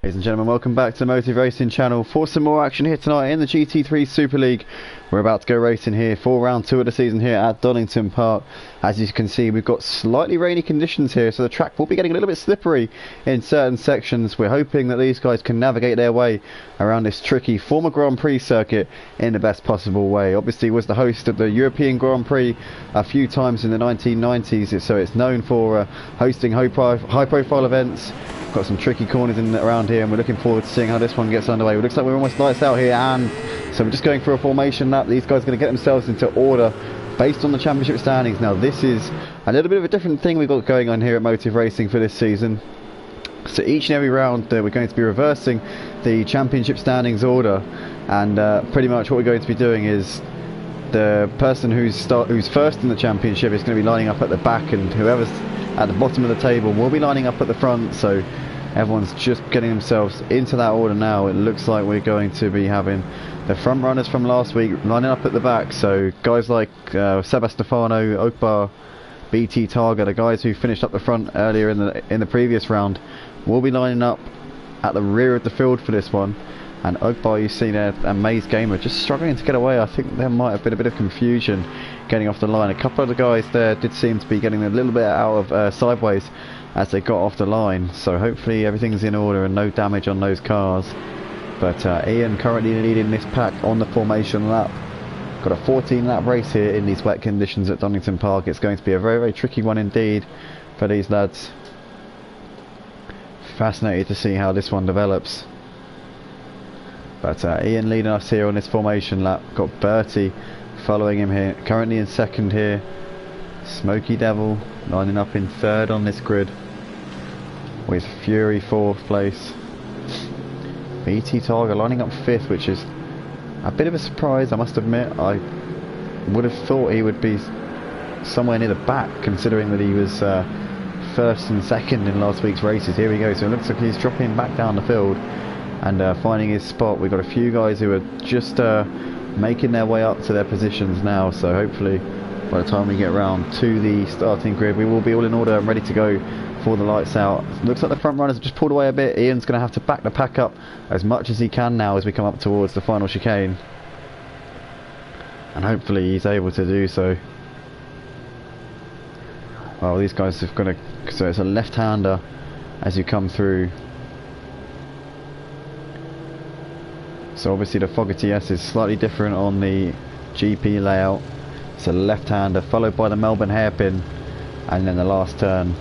Ladies and gentlemen, welcome back to the Motive Racing channel for some more action here tonight in the GT3 Super League. We're about to go racing here for round 2 of the season here at Donnington Park. As you can see, we've got slightly rainy conditions here, so the track will be getting a little bit slippery in certain sections. We're hoping that these guys can navigate their way around this tricky former Grand Prix circuit in the best possible way. Obviously, was the host of the European Grand Prix a few times in the 1990s, so it's known for hosting high-profile events. Got some tricky corners in around here, and we're looking forward to seeing how this one gets underway. It looks like we're almost lights out here, and so we're just going for a formation lap. These guys are going to get themselves into order based on the championship standings. Now this is a little bit of a different thing we've got going on here at Motive Racing for this season. So each and every round we're going to be reversing the championship standings order, and pretty much what we're going to be doing is the person who's first in the championship is going to be lining up at the back, and whoever's at the bottom of the table will be lining up at the front. So everyone's just getting themselves into that order now. It looks like we're going to be having the front runners from last week lining up at the back. So guys like Sebastefano, Okbar, BT Targa, the guys who finished up the front earlier in the previous round, will be lining up at the rear of the field for this one. And Okbar, you've seen there, and Maze Gamer just struggling to get away. I think there might have been a bit of confusion getting off the line. A couple of the guys there did seem to be getting a little bit out of sideways as they got off the line. So hopefully everything's in order and no damage on those cars. But Ian currently leading this pack on the formation lap. Got a 14 lap race here in these wet conditions at Donnington Park. It's going to be a very, very tricky one indeed for these lads. Fascinated to see how this one develops. But Ian leading us here on this formation lap. Got Bertie following him here, currently in second here. Smoky Devil lining up in third on this grid, with Fury fourth place. BT Targa lining up fifth, which is a bit of a surprise, I must admit. I would have thought he would be somewhere near the back, considering that he was first and second in last week's races. Here we go, so it looks like he's dropping back down the field and finding his spot. We've got a few guys who are just making their way up to their positions now, so hopefully by the time we get round to the starting grid we will be all in order and ready to go for the lights out. Looks like the front runners have just pulled away a bit. Ian's going to have to back the pack up as much as he can now as we come up towards the final chicane, and hopefully he's able to do so. Well, these guys have got so it's a left-hander as you come through. So obviously the Fogarty S is slightly different on the GP layout. It's a left-hander followed by the Melbourne hairpin, and then the last turn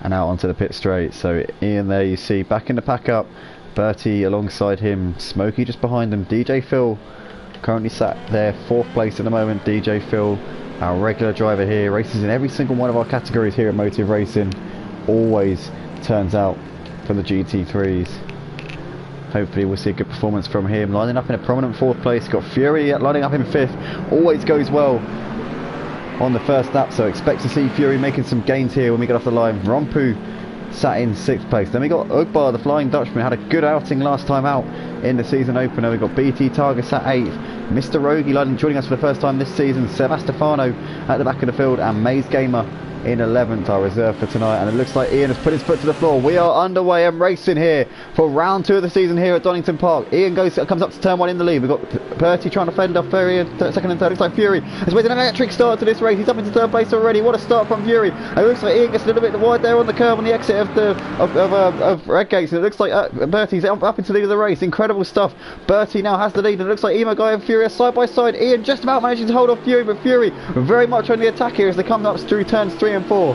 and out onto the pit straight. So Ian there you see back in the pack up, Bertie alongside him, Smokey just behind him. DJ Phil currently sat there fourth place at the moment. DJ Phil, our regular driver here, races in every single one of our categories here at Motive Racing, always turns out for the GT3s. Hopefully we'll see a good performance from him, lining up in a prominent fourth place. Got Fury lining up in fifth, always goes well on the first lap, so expect to see Fury making some gains here when we get off the line. Rompu sat in sixth place. Then we got Okbar, the Flying Dutchman, had a good outing last time out in the season opener. We got BT Targa sat eighth, Mr. Rogi joining us for the first time this season, Sebastefano at the back of the field, and Maze Gamer in 11th, our reserve for tonight. And it looks like Ian has put his foot to the floor. We are underway and racing here for round 2 of the season here at Donnington Park. Ian comes up to turn 1 in the lead. We've got Bertie trying to fend off Fury in second and third. Looks like Fury has made an electric start to this race. He's up into third place already. What a start from Fury. And it looks like Ian gets a little bit wide there on the curve on the exit of Redgate. And it looks like Bertie's up into the lead of the race. Incredible stuff. Bertie now has the lead, and it looks like Emo Guy and Fury are side by side. Ian just about managing to hold off Fury, but Fury very much on the attack here as they come up through turns 3 and 4.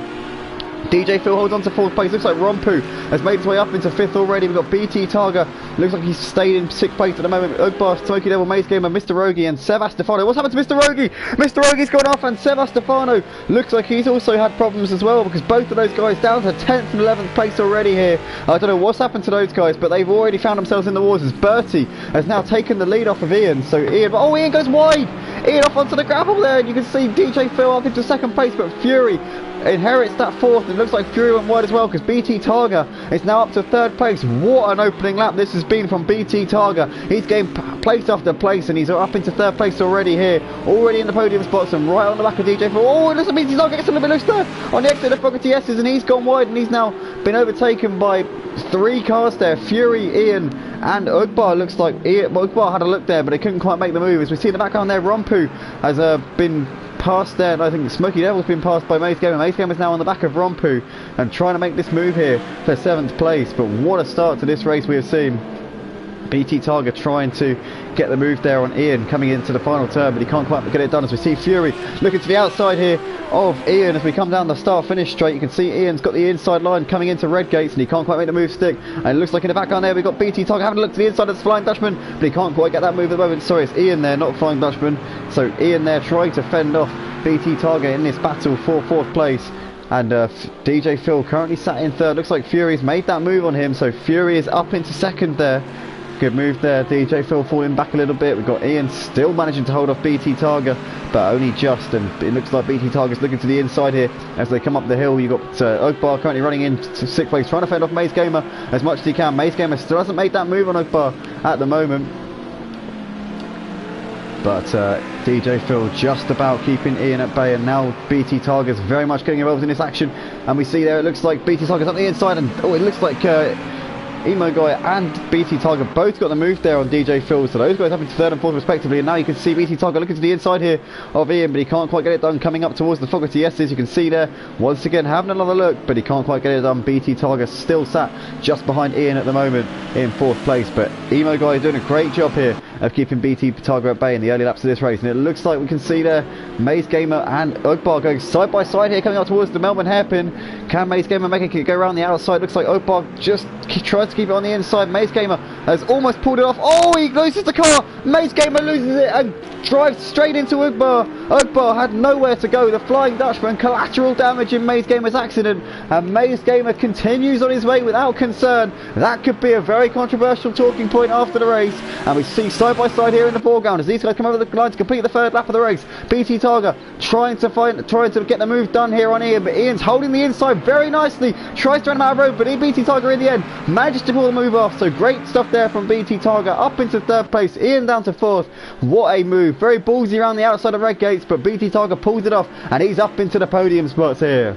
DJ Phil holds on to fourth place. Looks like Rompu has made his way up into fifth already. We've got BT Targa. Looks like he's stayed in sixth place at the moment. Okbar, Smoky Devil, Maze Gamer, Mr. Rogi, and Sebastefano. What's happened to Mr. Rogi? Mr. Rogi's gone off, and Sebastefano looks like he's also had problems as well, because both of those guys down to 10th and 11th place already here. I don't know what's happened to those guys, but they've already found themselves in the wars as Bertie has now taken the lead off of Ian. So Ian goes wide. Ian off onto the gravel there, and you can see DJ Phil up into second place, but Fury inherits that fourth. It looks like Fury went wide as well, because BT Targa is now up to third place. What an opening lap this has been from BT Targa. He's getting place after place, and he's up into third place already here, already in the podium spots, and right on the back of DJ Phil. Oh, it looks like BT Targa gets a little bit loose there on the exit of Fogarty S's, and he's gone wide, and he's now been overtaken by three cars there, Fury, Ian and Ugbar. Looks like Ugbar had a look there, but he couldn't quite make the move. As we see in the background there, Rompu has been passed there, and I think Smoky Devil's been passed by Maze Gamer. Maze Gamer is now on the back of Rompu and trying to make this move here for 7th place, but what a start to this race we have seen. BT Targa trying to get the move there on Ian coming into the final turn, but he can't quite get it done. As we see Fury looking to the outside here of Ian as we come down the start-finish straight. You can see Ian's got the inside line coming into Red Gates, and he can't quite make the move stick. And it looks like in the background there we've got BT Targa having a look to the inside of the Flying Dutchman, but he can't quite get that move at the moment. Sorry, it's Ian there, not Flying Dutchman. So Ian there trying to fend off BT Targa in this battle for 4th place. And DJ Phil currently sat in 3rd. Looks like Fury's made that move on him, so Fury is up into 2nd there. Good move there, DJ Phil falling back a little bit. We've got Ian still managing to hold off BT Targa, but only just, and it looks like BT Targa's looking to the inside here as they come up the hill. You've got Ugbar currently running into 6th place, trying to fend off Maze Gamer as much as he can. Maze Gamer still hasn't made that move on Ugbar at the moment, but DJ Phil just about keeping Ian at bay, and now BT Targa's very much getting involved in this action. And we see there, it looks like BT Targa's up the inside, and it looks like Emo Guy and BT Targa both got the move there on DJ Phil, so those guys up into 3rd and 4th respectively. And now you can see BT Targa looking to the inside here of Ian, but he can't quite get it done coming up towards the Fogarty S's. You can see there once again having another look, but he can't quite get it done. BT Targa still sat just behind Ian at the moment in 4th place, but Emo Guy is doing a great job here of keeping BT Targa at bay in the early laps of this race. And it looks like we can see there Maze Gamer and Ugbar going side by side here coming up towards the Melbourne hairpin. Can Maze Gamer make it go around the outside? Looks like Ugbar just tries to keep it on the inside. Maze Gamer has almost pulled it off. Oh, he loses the car. Maze Gamer loses it and drives straight into Ugbar. Ugbar had nowhere to go. The Flying Dutchman, collateral damage in Maze Gamer's accident, and Maze Gamer continues on his way without concern. That could be a very controversial talking point after the race. And we see side by side here in the foreground as these guys come over the line to complete the 3rd lap of the race. BT Targa trying to get the move done here on Ian, but Ian's holding the inside very nicely, tries to run him out of road, but BT Targa in the end manages to pull the move off. So great stuff there from BT Targa, up into 3rd place, Ian down to 4th. What a move, very ballsy around the outside of Red Gates, but BT Targa pulls it off and he's up into the podium spots here.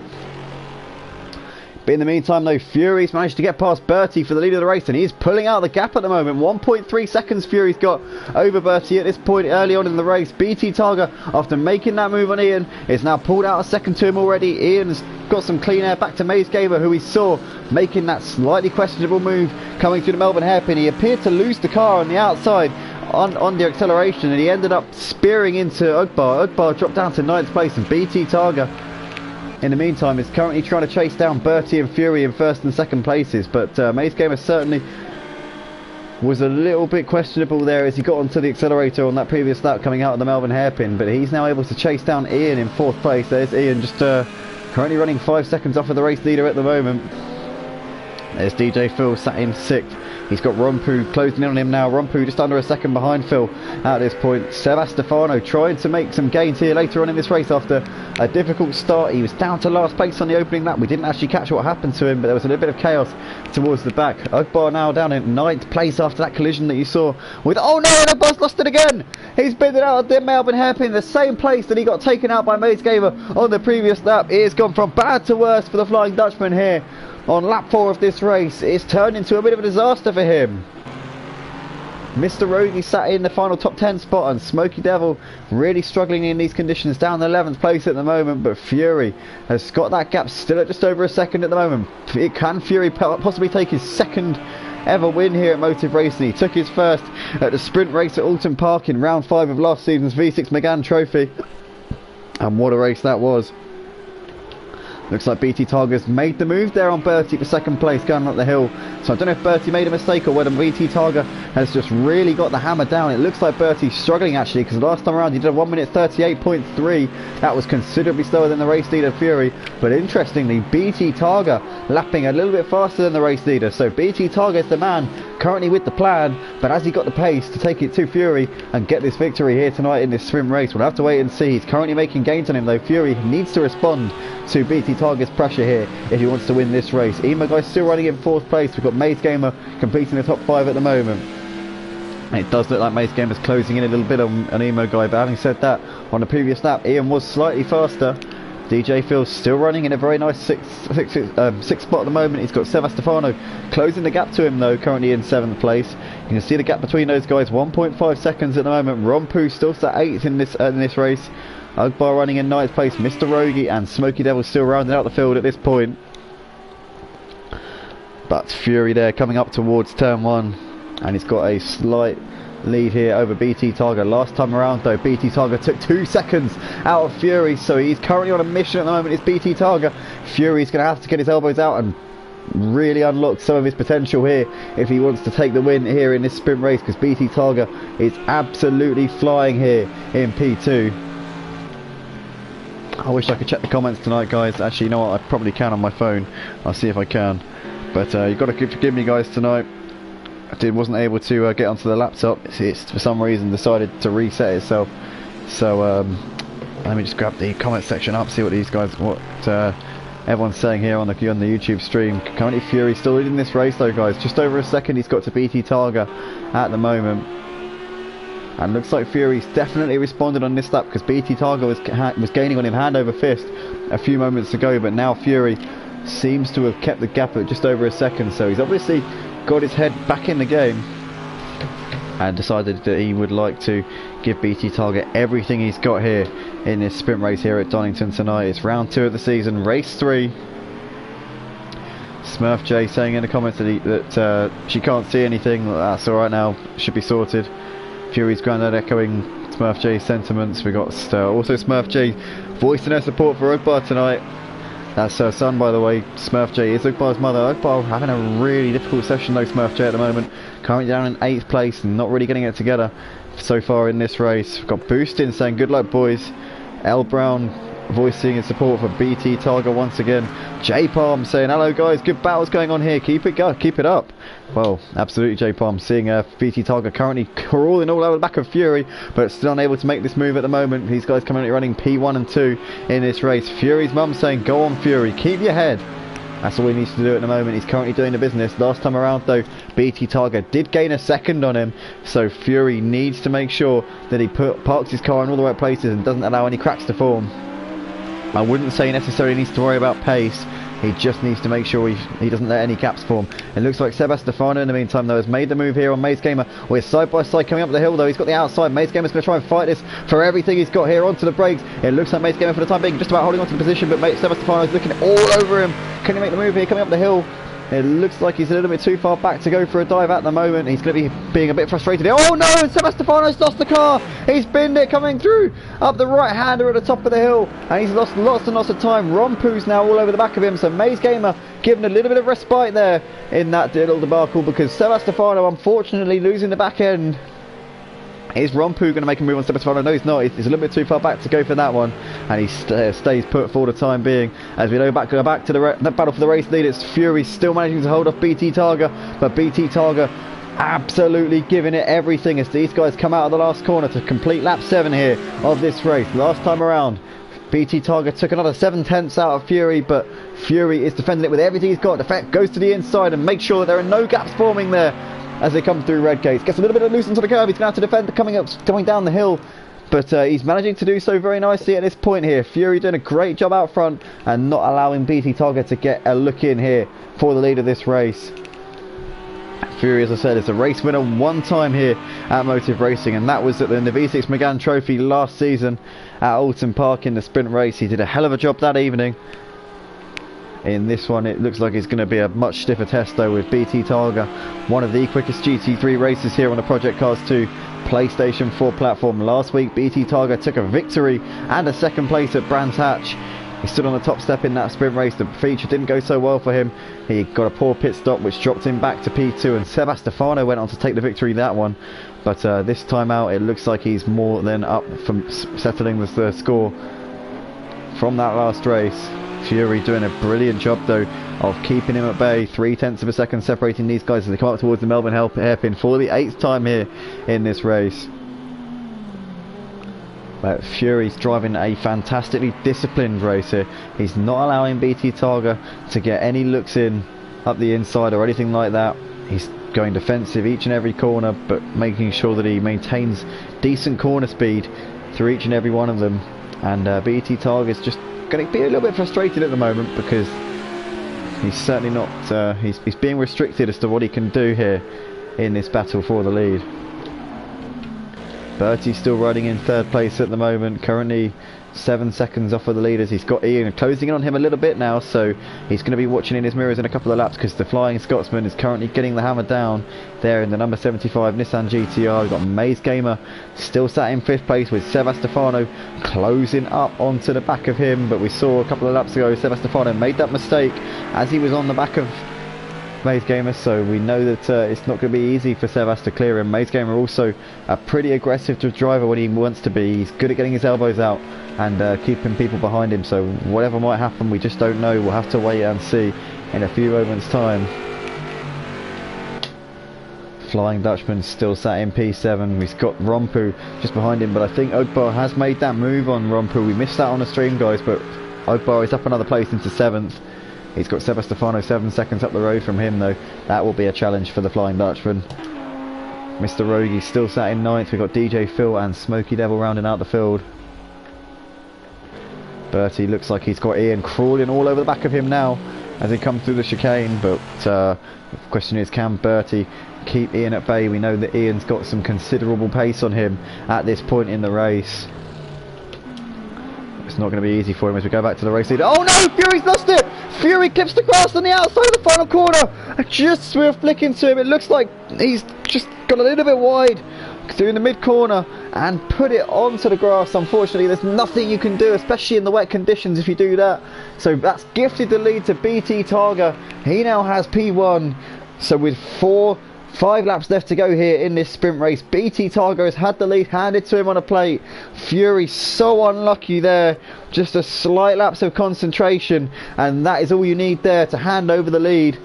But in the meantime though, Fury's managed to get past Bertie for the lead of the race, and he's pulling out the gap at the moment. 1.3 seconds Fury's got over Bertie at this point early on in the race. BT Targa, after making that move on Ian, is now pulled out a second to him already. Ian's got some clean air back to Maze Gamer, who we saw making that slightly questionable move coming through the Melbourne hairpin. He appeared to lose the car on the outside on the acceleration, and he ended up spearing into Ugbar. Ugbar dropped down to 9th place, and BT Targa in the meantime is currently trying to chase down Bertie and Fury in 1st and 2nd places. But Maze Gamer certainly was a little bit questionable there as he got onto the accelerator on that previous lap coming out of the Melbourne hairpin, but he's now able to chase down Ian in 4th place. There's Ian just currently running 5 seconds off of the race leader at the moment. There's DJ Phil sat in 6th. He's got Rompu closing in on him now. Rompu just under a second behind Phil at this point. Sebastefano trying to make some gains here later on in this race after a difficult start. He was down to last place on the opening lap. We didn't actually catch what happened to him, but there was a little bit of chaos towards the back. Ugbar now down in 9th place after that collision that you saw with... Oh no, Ugbar's lost it again! He's been out of the Melbourne hairpin, the same place that he got taken out by Maze Gamer on the previous lap. He has gone from bad to worse for the Flying Dutchman here. On lap 4 of this race, it's turned into a bit of a disaster for him. Mr. Rogie sat in the final top 10 spot, and Smoky Devil really struggling in these conditions, down the 11th place at the moment. But Fury has got that gap still at just over a second at the moment. Can Fury possibly take his 2nd ever win here at Motive Racing? He took his 1st at the sprint race at Donnington Park in round 5 of last season's V6 McGann Trophy, and what a race that was. Looks like BT Targa's made the move there on Bertie for 2nd place going up the hill. So I don't know if Bertie made a mistake or whether BT Targa has just really got the hammer down. It looks like Bertie's struggling actually, because last time around he did a 1 minute 38.3. That was considerably slower than the race leader Fury. But interestingly, BT Targa lapping a little bit faster than the race leader. So BT Targa is the man currently with the plan, but has he got the pace to take it to Fury and get this victory here tonight in this sprint race? We'll have to wait and see. He's currently making gains on him though. Fury needs to respond to BT Targa's pressure here if he wants to win this race. Emo Guy's still running in 4th place. We've got Maze Gamer completing the top 5 at the moment. It does look like Maze Gamer's closing in a little bit on Emo Guy, but having said that, on the previous lap Ian was slightly faster DJ Phil's still running in a very nice sixth spot at the moment. He's got Stefano closing the gap to him though, currently in 7th place. You can see the gap between those guys, 1.5 seconds at the moment. Rompu still sat 8th in this race. Ugbar running in 9th place. Mr. Rogie and Smoky Devil still rounding out the field at this point. But Fury there coming up towards turn 1, and he's got a slight lead here over BT Targa. Last time around though, BT Targa took 2 seconds out of Fury, so he's currently on a mission at the moment. It's BT Targa. Fury's going to have to get his elbows out and really unlock some of his potential here if he wants to take the win here in this sprint race, because BT Targa is absolutely flying here in P2. I wish I could check the comments tonight, guys. Actually, you know what, I probably can on my phone. I'll see if I can, but you've got to forgive me guys tonight. I wasn't able to get onto the laptop. It's for some reason decided to reset itself. So let me just grab the comment section up, see what everyone's saying here on the YouTube stream. Currently Fury still leading this race though, guys. Just over a second he's got to BT Targa at the moment. And looks like Fury's definitely responded on this lap, because BT Targa was gaining on him hand over fist a few moments ago, but now Fury seems to have kept the gap at just over a second. So he's obviously got his head back in the game and decided that he would like to give BT Targa everything he's got here in this sprint race here at Donnington tonight. It's round 2 of the season, race 3. Smurf J saying in the comments that she can't see anything. That's alright now, should be sorted. Fury's granddad echoing Smurf J's sentiments. We got also Smurf J voicing her support for Ugbar tonight. That's her son, by the way. Smurf J is Ugbar's mother. Ugbar having a really difficult session though, Smurf J at the moment. Currently down in 8th place and not really getting it together so far in this race. We've got Boostin saying good luck boys. L Brown voicing his support for BT Targa once again. J Palm saying hello guys, good battles going on here, keep it up. Well, absolutely J Palm, seeing BT Targa currently crawling all over the back of Fury, but still unable to make this move at the moment. These guys currently running P1 and 2 in this race. Fury's mum saying go on Fury, keep your head. That's all he needs to do at the moment. He's currently doing the business. Last time around though, BT Targa did gain a second on him, so Fury needs to make sure that he parks his car in all the right places and doesn't allow any cracks to form. I wouldn't say he necessarily needs to worry about pace. He just needs to make sure he doesn't let any gaps form. It looks like Stefano in the meantime though has made the move here on Maze Gamer. We're side by side coming up the hill though. He's got the outside. Maze Gamer's going to try and fight this for everything he's got here onto the brakes. It looks like Maze Gamer for the time being just about holding on to the position, but Stefano's looking all over him. Can he make the move here coming up the hill? It looks like he's a little bit too far back to go for a dive at the moment. He's going to be being a bit frustrated. Oh no, and Stefano's lost the car. He's binned it coming through up the right hander at the top of the hill, and he's lost lots and lots of time. Rompu's now all over the back of him, so Maze Gamer given a little bit of respite there in that little debacle, because Stefano unfortunately losing the back end. Is Rompu going to make a move on Stefano? No, he's not. He's a little bit too far back to go for that one, and he stays put for the time being. As we go back to the battle for the race lead, it's Fury still managing to hold off BT Targa, but BT Targa absolutely giving it everything as these guys come out of the last corner to complete lap 7 here of this race. Last time around, BT Targa took another 7/10 out of Fury, but Fury is defending it with everything he's got. Defect goes to the inside and makes sure that there are no gaps forming there as they come through red gates. Gets a little bit of loose onto the curve. He's going to have to defend coming down the hill, but he's managing to do so very nicely at this point here. Fury doing a great job out front and not allowing BT Targa to get a look in here for the lead of this race. Fury, as I said, is a race winner one time here at Motive Racing, and that was at the V6 McGann Trophy last season at Alton Park in the sprint race. He did a hell of a job that evening. In this one it looks like it's going to be a much stiffer test though, with BT Targa, one of the quickest GT3 races here on the Project Cars 2 PlayStation 4 platform. Last week BT Targa took a victory and a second place at Brands Hatch. He stood on the top step in that sprint race. The feature didn't go so well for him. He got a poor pit stop which dropped him back to P2, and Stefano went on to take the victory that one. But this time out it looks like he's more than up from settling the score from that last race. Fury doing a brilliant job though of keeping him at bay. 0.3 of a second separating these guys as they come up towards the Melbourne hairpin for the 8th time here in this race. But Fury's driving a fantastically disciplined race here. He's not allowing BT Targa to get any looks in up the inside or anything like that. He's going defensive each and every corner, but making sure that he maintains decent corner speed through each and every one of them. And BT Targa is just going to be a little bit frustrated at the moment because he's certainly not, he's being restricted as to what he can do here in this battle for the lead. Bertie's still riding in third place at the moment, currently 7 seconds off of the leaders. He's got Ian closing in on him a little bit now, so he's going to be watching in his mirrors in a couple of laps because the Flying Scotsman is currently getting the hammer down there in the number 75 Nissan GTR. We've got Maze Gamer still sat in 5th place with Sebastefano closing up onto the back of him, but we saw a couple of laps ago Sebastefano made that mistake as he was on the back of Maze Gamer, so we know that it's not going to be easy for Sebas to clear him. Maze Gamer also a pretty aggressive driver when he wants to be. He's good at getting his elbows out and keeping people behind him, so whatever might happen we just don't know. We'll have to wait and see in a few moments time. Flying Dutchman still sat in P7. We've got Rompu just behind him, but I think Ogbar has made that move on Rompu. We missed that on the stream, guys, but Ogbar is up another place into 7th. He's got Sebastefano 7 seconds up the road from him though. That will be a challenge for the Flying Dutchman. Mr. Rogie still sat in 9th. We've got DJ Phil and Smoky Devil rounding out the field. Bertie looks like he's got Ian crawling all over the back of him now as he comes through the chicane, but the question is, can Bertie keep Ian at bay? We know that Ian's got some considerable pace on him at this point in the race. It's not going to be easy for him as we go back to the race leader. Oh no! Fury's lost it! Fury clips the grass on the outside of the final corner. Just with a flick into him. It looks like he's just got a little bit wide through the mid corner and put it onto the grass. Unfortunately, there's nothing you can do, especially in the wet conditions, if you do that. So that's gifted the lead to BT Targa. He now has P1. So with 5 laps left to go here in this sprint race, BT Targa has had the lead handed to him on a plate. Fury so unlucky there, just a slight lapse of concentration, and that is all you need there to hand over the lead.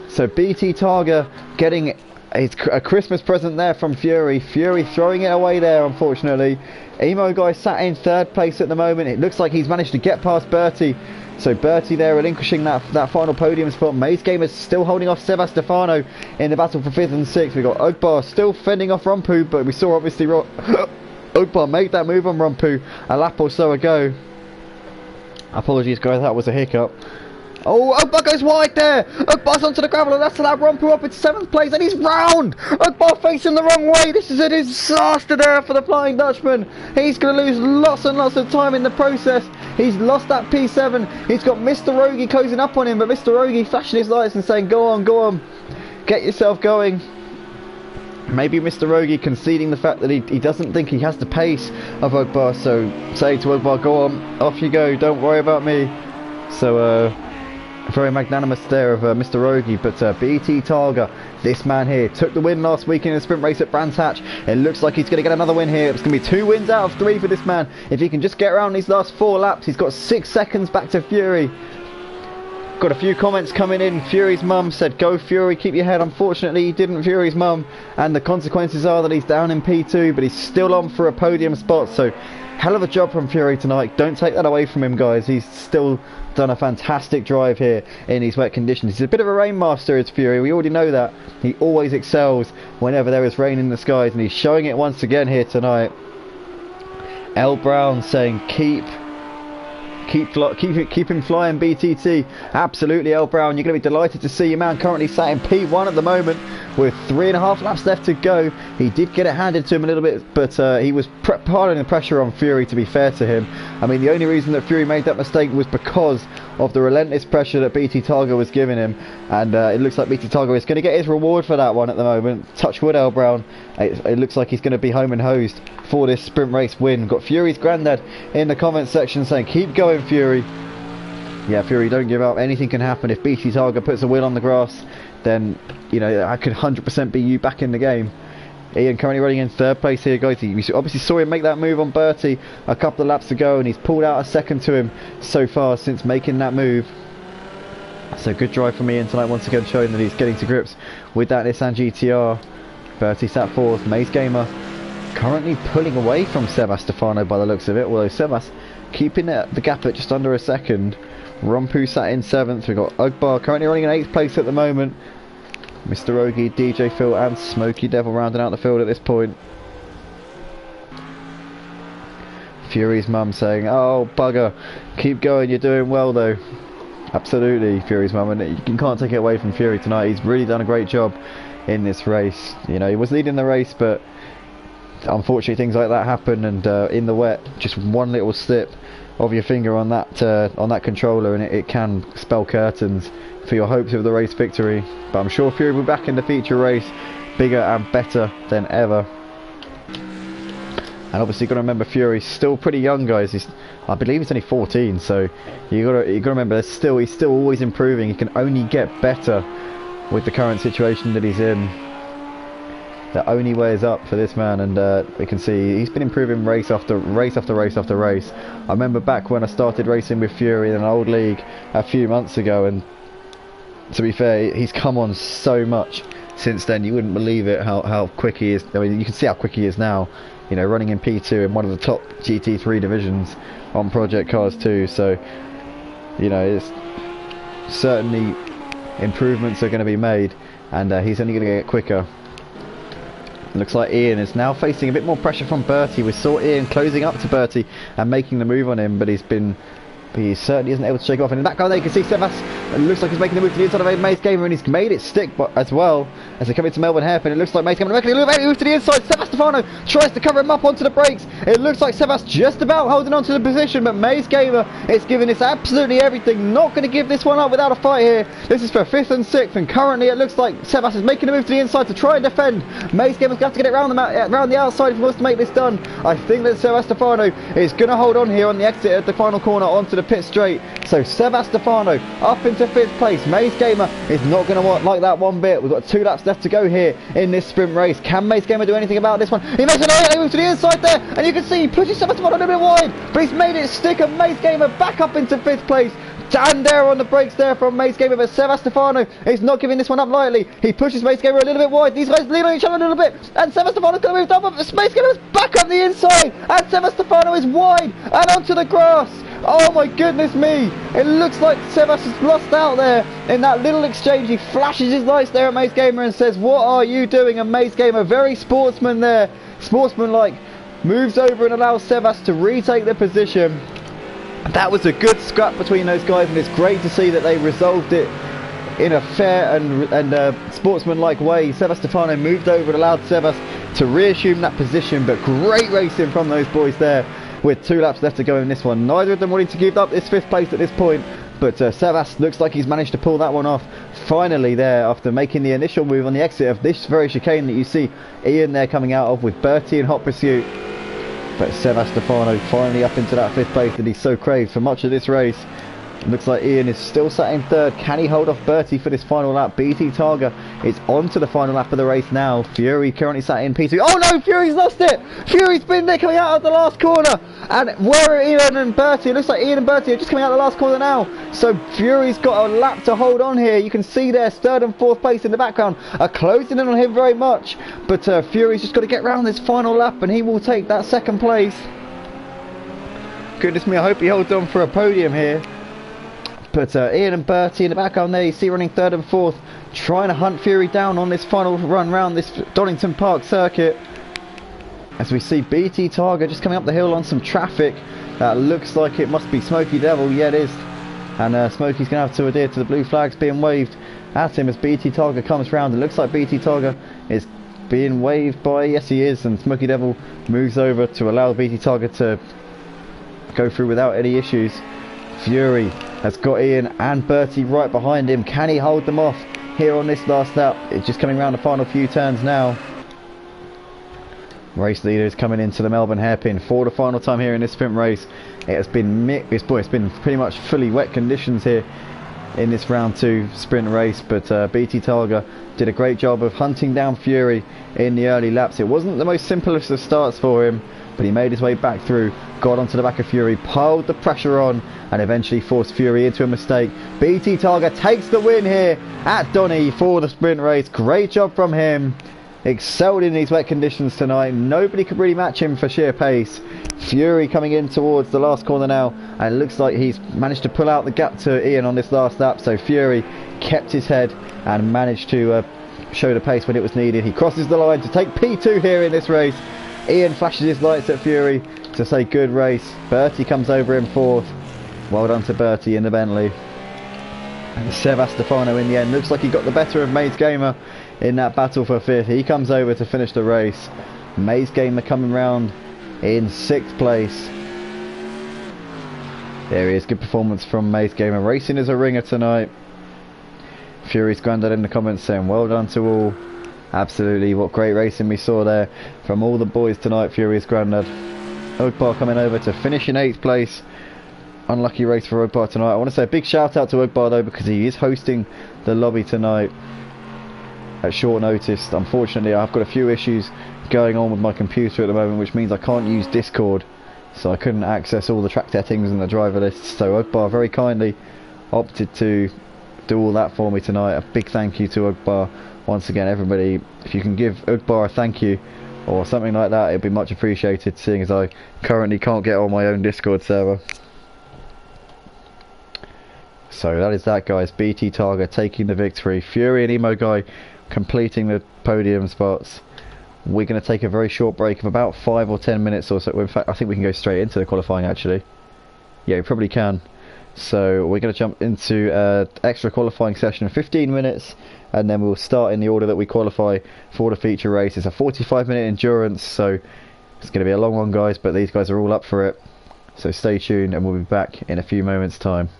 So BT Targa getting a Christmas present there from Fury. Fury throwing it away there, unfortunately. Emo guy sat in 3rd place at the moment. It looks like he's managed to get past Bertie. So Bertie there relinquishing that final podium spot. Maze Gamer's still holding off Sebastefano in the battle for 5th and 6th. We've got Ogbar still fending off Rompu, but we saw obviously Ogbar made that move on Rompu a lap or so ago. Apologies guys, that was a hiccup. Oh, Ogbar goes wide there. Ogbar's onto the gravel, and that's allowed Rompu up in 7th place, and he's round. Ogbar facing the wrong way. This is a disaster there for the Flying Dutchman. He's going to lose lots and lots of time in the process. He's lost that P7. He's got Mr. Rogie closing up on him, but Mr. Rogie flashing his lights and saying, go on, get yourself going. Maybe Mr. Rogie conceding the fact that he doesn't think he has the pace of Ogbar, so say to Ogbar, go on, off you go, don't worry about me. So, very magnanimous there of Mr. Rogie, but BT Targa, this man here, took the win last week in a sprint race at Brands Hatch. It looks like he's going to get another win here. It's going to be 2 wins out of 3 for this man. If he can just get around these last 4 laps, he's got 6 seconds back to Fury. Got a few comments coming in. Fury's mum said, go Fury, keep your head. Unfortunately, he didn't, Fury's mum, and the consequences are that he's down in P2, but he's still on for a podium spot, so hell of a job from Fury tonight. Don't take that away from him, guys. He's still done a fantastic drive here in these wet conditions. He's a bit of a rain master, is Fury. We already know that. He always excels whenever there is rain in the skies, and he's showing it once again here tonight. L Brown saying keep him flying, BTT. Absolutely, L Brown, you're going to be delighted to see your man currently sat in P1 at the moment with 3.5 laps left to go. He did get it handed to him a little bit, but he was piling the pressure on Fury, to be fair to him. I mean, the only reason that Fury made that mistake was because of the relentless pressure that BT Targa was giving him, and it looks like BT Targa is going to get his reward for that one at the moment. Touch wood, L Brown. It looks like he's going to be home and hosed for this sprint race win. Got Fury's granddad in the comment section saying, keep going, Fury. Yeah, Fury, don't give up. Anything can happen. If BT Targa puts a wheel on the grass, then, you know, I could 100% be you back in the game. Ian currently running in 3rd place here, guys. We obviously saw him make that move on Bertie a couple of laps ago, and he's pulled out a second to him so far since making that move. So good drive from Ian tonight, once again showing that he's getting to grips with that Nissan GTR. Bertie sat 4th. Maze Gamer currently pulling away from Sebastefano by the looks of it, although Sebas keeping the gap at just under a second. Rompu sat in 7th. We've got Ogbar currently running in 8th place at the moment. Mr. Rogie, DJ Phil and Smoky Devil rounding out the field at this point. Fury's mum saying, "Oh bugger, keep going, you're doing well though." Absolutely, Fury's mum, and you can't take it away from Fury tonight. He's really done a great job in this race. You know, he was leading the race, but unfortunately things like that happen, and in the wet, just one little slip of your finger on that controller, and it can spell curtains for your hopes of the race victory. But I'm sure Fury will be back in the feature race, bigger and better than ever. And obviously, you've got to remember, Fury's still pretty young, guys. I believe he's only 14, so you got to remember, he's still always improving. He can only get better with the current situation that he's in. The only way is up for this man, and we can see he's been improving race after race after race after race. I remember back when I started racing with Fury in an old league a few months ago, and to be fair, he's come on so much since then. You wouldn't believe it how quick he is. I mean, you can see how quick he is now. You know, running in P2 in one of the top GT3 divisions on Project Cars 2. So, you know, it's certainly improvements are going to be made, and he's only going to get quicker. Looks like Ian is now facing a bit more pressure from Bertie. We saw Ian closing up to Bertie and making the move on him, but he certainly isn't able to shake off. And in that car there you can see Sebas, it looks like he's making the move to the inside of Mace Gamer, and he's made it stick as well as they come into Melbourne Hairpin. It looks like Mace Gamer making a move to the inside. Sebastefano tries to cover him up onto the brakes. It looks like Sebas just about holding on to the position, but Mace Gamer is giving this absolutely everything. Not going to give this one up without a fight here. This is for 5th and 6th, and currently it looks like Sebas is making a move to the inside to try and defend. Mace Gamer's going to have to get it around the outside if he wants to make this done. I think that Sebastefano is going to hold on here on the exit at the final corner onto the pit straight. So Sebastefano up into 5th place. Mace Gamer is not going to like that one bit. We've got 2 laps left to go here in this sprint race. Can Mace Gamer do anything about this one? He makes a move to the inside there, and you can see he pushes Sebastefano a little bit wide, but he's made it stick, and Mace Gamer back up into 5th place. And there on the brakes there from Mace Gamer, but Sebastefano is not giving this one up lightly. He pushes Mace Gamer a little bit wide. These guys lean on each other a little bit, and Sebastefano's going to move down, but Mace Gamer is back up the inside, and Sebastefano is wide and onto the grass. Oh my goodness me, it looks like Sebas has lost out there in that little exchange. He flashes his lights there at Mace Gamer and says, "What are you doing?" And Mace Gamer, very sportsman-like, moves over and allows Sebas to retake the position. That was a good scrap between those guys, and it's great to see that they resolved it in a fair and sportsman-like way. Sebastefano moved over and allowed Sebas to reassume that position, but great racing from those boys there with 2 laps left to go in this one. Neither of them wanting to give up this 5th place at this point, but Sebas looks like he's managed to pull that one off finally there after making the initial move on the exit of this very chicane that you see Ian there coming out of with Bertie in hot pursuit. But Sebastefano finally up into that 5th place that he so craved for much of this race. It looks like Ian is still sat in 3rd. Can he hold off Bertie for this final lap? BT Targa is on to the final lap of the race now. Fury currently sat in P2. Oh no, Fury's lost it! Fury's been there coming out of the last corner. And where are Ian and Bertie? It looks like Ian and Bertie are just coming out of the last corner now. So Fury's got a lap to hold on here. You can see there 3rd and 4th place in the background are closing in on him very much. But Fury's just got to get round this final lap, and he will take that 2nd place. Goodness me, I hope he holds on for a podium here. But Ian and Bertie in the background there, you see running 3rd and 4th, trying to hunt Fury down on this final run round this Donnington Park circuit. As we see BT Targa just coming up the hill on some traffic. That looks like it must be Smoky Devil. Yeah, it is. And Smokey's going to have to adhere to the blue flags being waved at him as BT Targa comes round. It looks like BT Targa is being waved by, yes he is, and Smoky Devil moves over to allow BT Targa to go through without any issues. Fury has got Ian and Bertie right behind him. Can he hold them off here on this last lap? It's just coming around the final few turns now. Race leaders coming into the Melbourne Hairpin for the final time here in this sprint race. It's been pretty much fully wet conditions here in this round 2 sprint race, but BT Targa did a great job of hunting down Fury in the early laps. It wasn't the most simplest of starts for him, but he made his way back through, got onto the back of Fury, piled the pressure on, and eventually forced Fury into a mistake. BT Targa takes the win here at Donny for the sprint race. Great job from him. Excelled in these wet conditions tonight. Nobody could really match him for sheer pace. Fury coming in towards the last corner now, and it looks like he's managed to pull out the gap to Ian on this last lap. So Fury kept his head and managed to show the pace when it was needed. He crosses the line to take P2 here in this race. Ian flashes his lights at Fury to say good race. Bertie comes over in 4th. Well done to Bertie in the Bentley. And Stefano in the end looks like he got the better of Maze Gamer in that battle for 5th. He comes over to finish the race. Maze Gamer coming round in 6th place. There he is, good performance from Maze Gamer. Racing as a ringer tonight. Fury's granddad in the comments saying well done to all. Absolutely, what great racing we saw there from all the boys tonight, Fury's granddad. Ogbar coming over to finish in 8th place. Unlucky race for Ogbar tonight. I want to say a big shout out to Ogbar though, because he is hosting the lobby tonight at short notice. Unfortunately, I've got a few issues going on with my computer at the moment, which means I can't use Discord, so I couldn't access all the track settings and the driver lists. So Ogbar very kindly opted to do all that for me tonight. A big thank you to Ogbar. Once again, everybody, if you can give Ogbar a thank you or something like that, it'd be much appreciated, seeing as I currently can't get on my own Discord server. So that is that, guys. BT Targa taking the victory. Fury and Emo Guy completing the podium spots. We're going to take a very short break of about 5 or 10 minutes or so. In fact, I think we can go straight into the qualifying actually. Yeah, we probably can. So we're going to jump into extra qualifying session of 15 minutes, and then we'll start in the order that we qualify for the feature race. It's a 45-minute endurance, so it's going to be a long one, guys, but these guys are all up for it. So stay tuned and we'll be back in a few moments' time.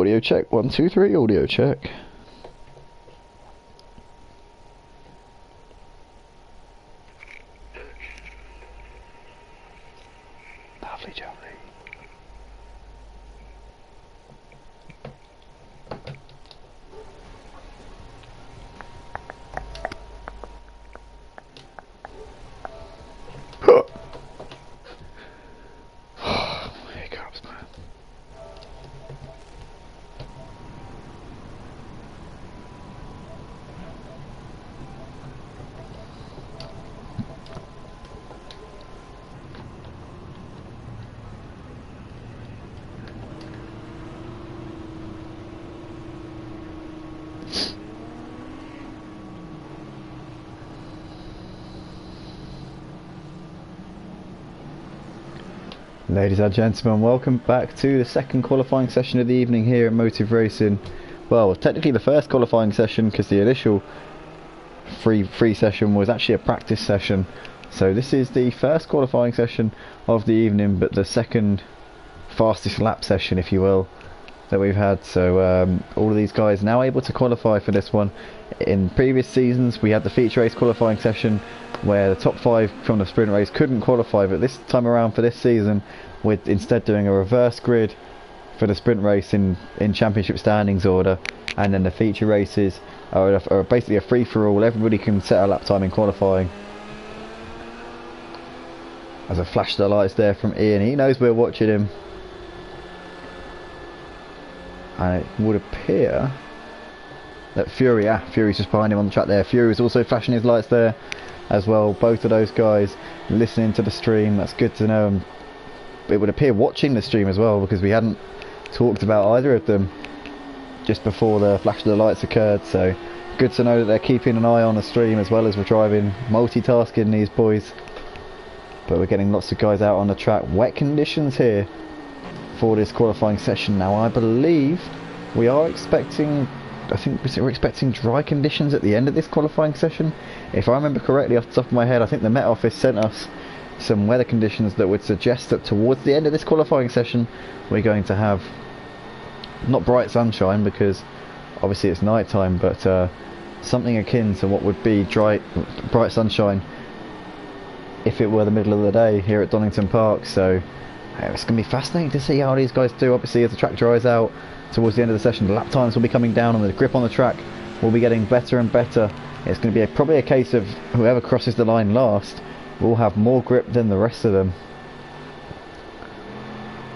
Audio check. 1, 2, 3. Audio check. Lovely jubbly. Hiccups, man. Ladies and gentlemen, welcome back to the second qualifying session of the evening here at Motive Racing. Well, technically the first qualifying session, because the initial free session was actually a practice session. So this is the first qualifying session of the evening, but the second fastest lap session, if you will, that we've had. So all of these guys now able to qualify for this one. In previous seasons we had the feature race qualifying session where the top 5 from the sprint race couldn't qualify, but this time around for this season we're instead doing a reverse grid for the sprint race in championship standings order, and then the feature races are basically a free-for-all. Everybody can set a lap time in qualifying. As I flash the lights there from Ian, he knows we're watching him, and it would appear that Fury's just behind him on the track there. Fury was also flashing his lights there as well. Both of those guys listening to the stream, that's good to know. And it would appear watching the stream as well, because we hadn't talked about either of them just before the flash of the lights occurred. So good to know that they're keeping an eye on the stream as well as we're driving, multitasking these boys. But we're getting lots of guys out on the track. Wet conditions here for this qualifying session. Now I believe we are expecting, I think we're expecting dry conditions at the end of this qualifying session. If I remember correctly off the top of my head, I think the Met Office sent us some weather conditions that would suggest that towards the end of this qualifying session we're going to have not bright sunshine, because obviously it's night time, but something akin to what would be bright sunshine if it were the middle of the day here at Donnington Park. So it's going to be fascinating to see how these guys do. Obviously as the track dries out towards the end of the session, the lap times will be coming down and the grip on the track will be getting better and better. It's going to be probably a case of whoever crosses the line last will have more grip than the rest of them.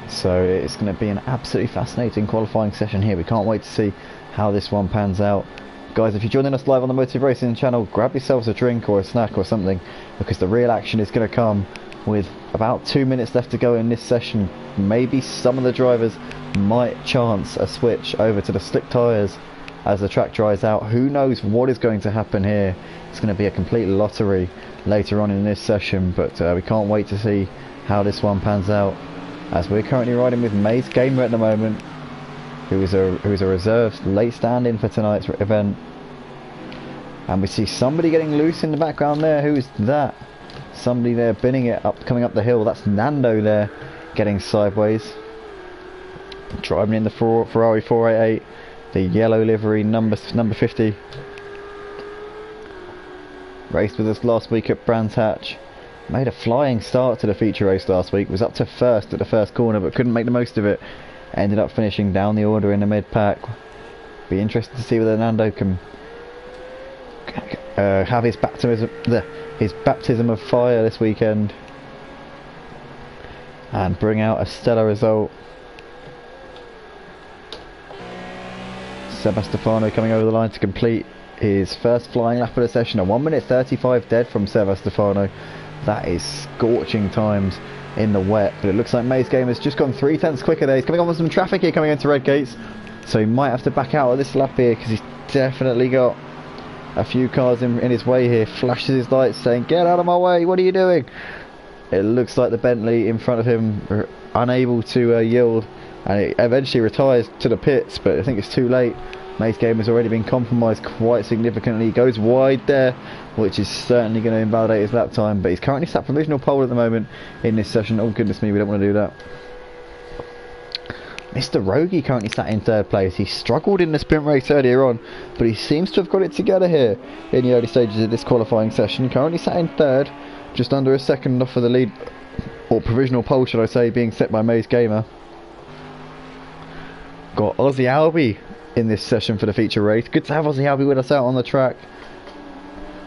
So it's going to be an absolutely fascinating qualifying session here. We can't wait to see how this one pans out. Guys, if you're joining us live on the Motive Racing channel, grab yourselves a drink or a snack or something, because the real action is going to come with about 2 minutes left to go in this session. Maybe some of the drivers might chance a switch over to the slick tyres as the track dries out. Who knows what is going to happen here. It's going to be a complete lottery later on in this session, but we can't wait to see how this one pans out, as we're currently riding with Mace Gamer at the moment, who is a reserve late stand-in for tonight's event. And we see somebody getting loose in the background there. Who is that? Somebody there binning it up, coming up the hill. That's Nando there, getting sideways, driving in the Ferrari 488, the yellow livery, number 50. Raced with us last week at Brands Hatch. Made a flying start to the feature race last week. Was up to first at the first corner, but couldn't make the most of it. Ended up finishing down the order in the mid pack. Be interested to see whether Nando can have his baptism of fire this weekend and bring out a stellar result. Sebastefano coming over the line to complete his first flying lap of the session. A 1 minute 35 dead from Sebastefano. That is scorching times in the wet, but it looks like May's game has just gone 3/10 quicker there. He's coming on with some traffic here coming into Red Gates, so he might have to back out of this lap here, because he's definitely got a few cars in his way here. Flashes his lights saying, "Get out of my way, what are you doing?" It looks like the Bentley in front of him are unable to yield, and it eventually retires to the pits, but I think it's too late. May's game has already been compromised quite significantly. He goes wide there, which is certainly going to invalidate his lap time, but he's currently sat provisional pole at the moment in this session. Oh goodness me, we don't want to do that. Mr. Rogie currently sat in third place. He struggled in the sprint race earlier on, but he seems to have got it together here in the early stages of this qualifying session. Currently sat in third, just under a second off of the lead, or provisional pole should I say, being set by Maze Gamer. Got Aussie Albie in this session for the feature race. Good to have Aussie Albie with us out on the track.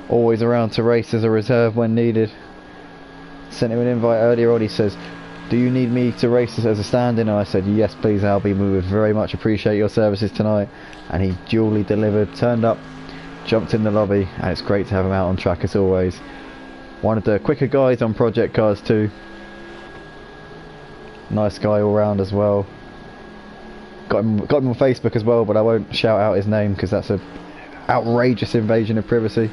Always around to race as a reserve when needed. Sent him an invite earlier on. He says, do you need me to race as a stand-in? And I said, yes please Albie, we would very much appreciate your services tonight. And he duly delivered, turned up, jumped in the lobby, and it's great to have him out on track as always. One of the quicker guys on Project Cars too. Nice guy all round as well. Got him on Facebook as well, but I won't shout out his name because that's an outrageous invasion of privacy.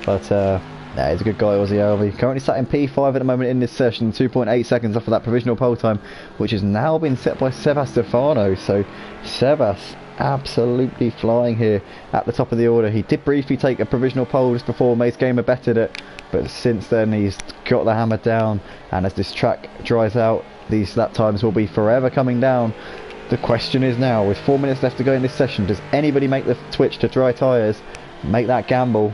But yeah, he's a good guy, Aussie Albie. Currently sat in P5 at the moment in this session, 2.8 seconds off of that provisional pole time, which has now been set by Sebas Stefano. So Sebas absolutely flying here at the top of the order. He did briefly take a provisional pole just before Mace Gamer betted it, but since then he's got the hammer down, and as this track dries out, these lap times will be forever coming down. The question is now, with 4 minutes left to go in this session, does anybody make the switch to dry tyres? Make that gamble.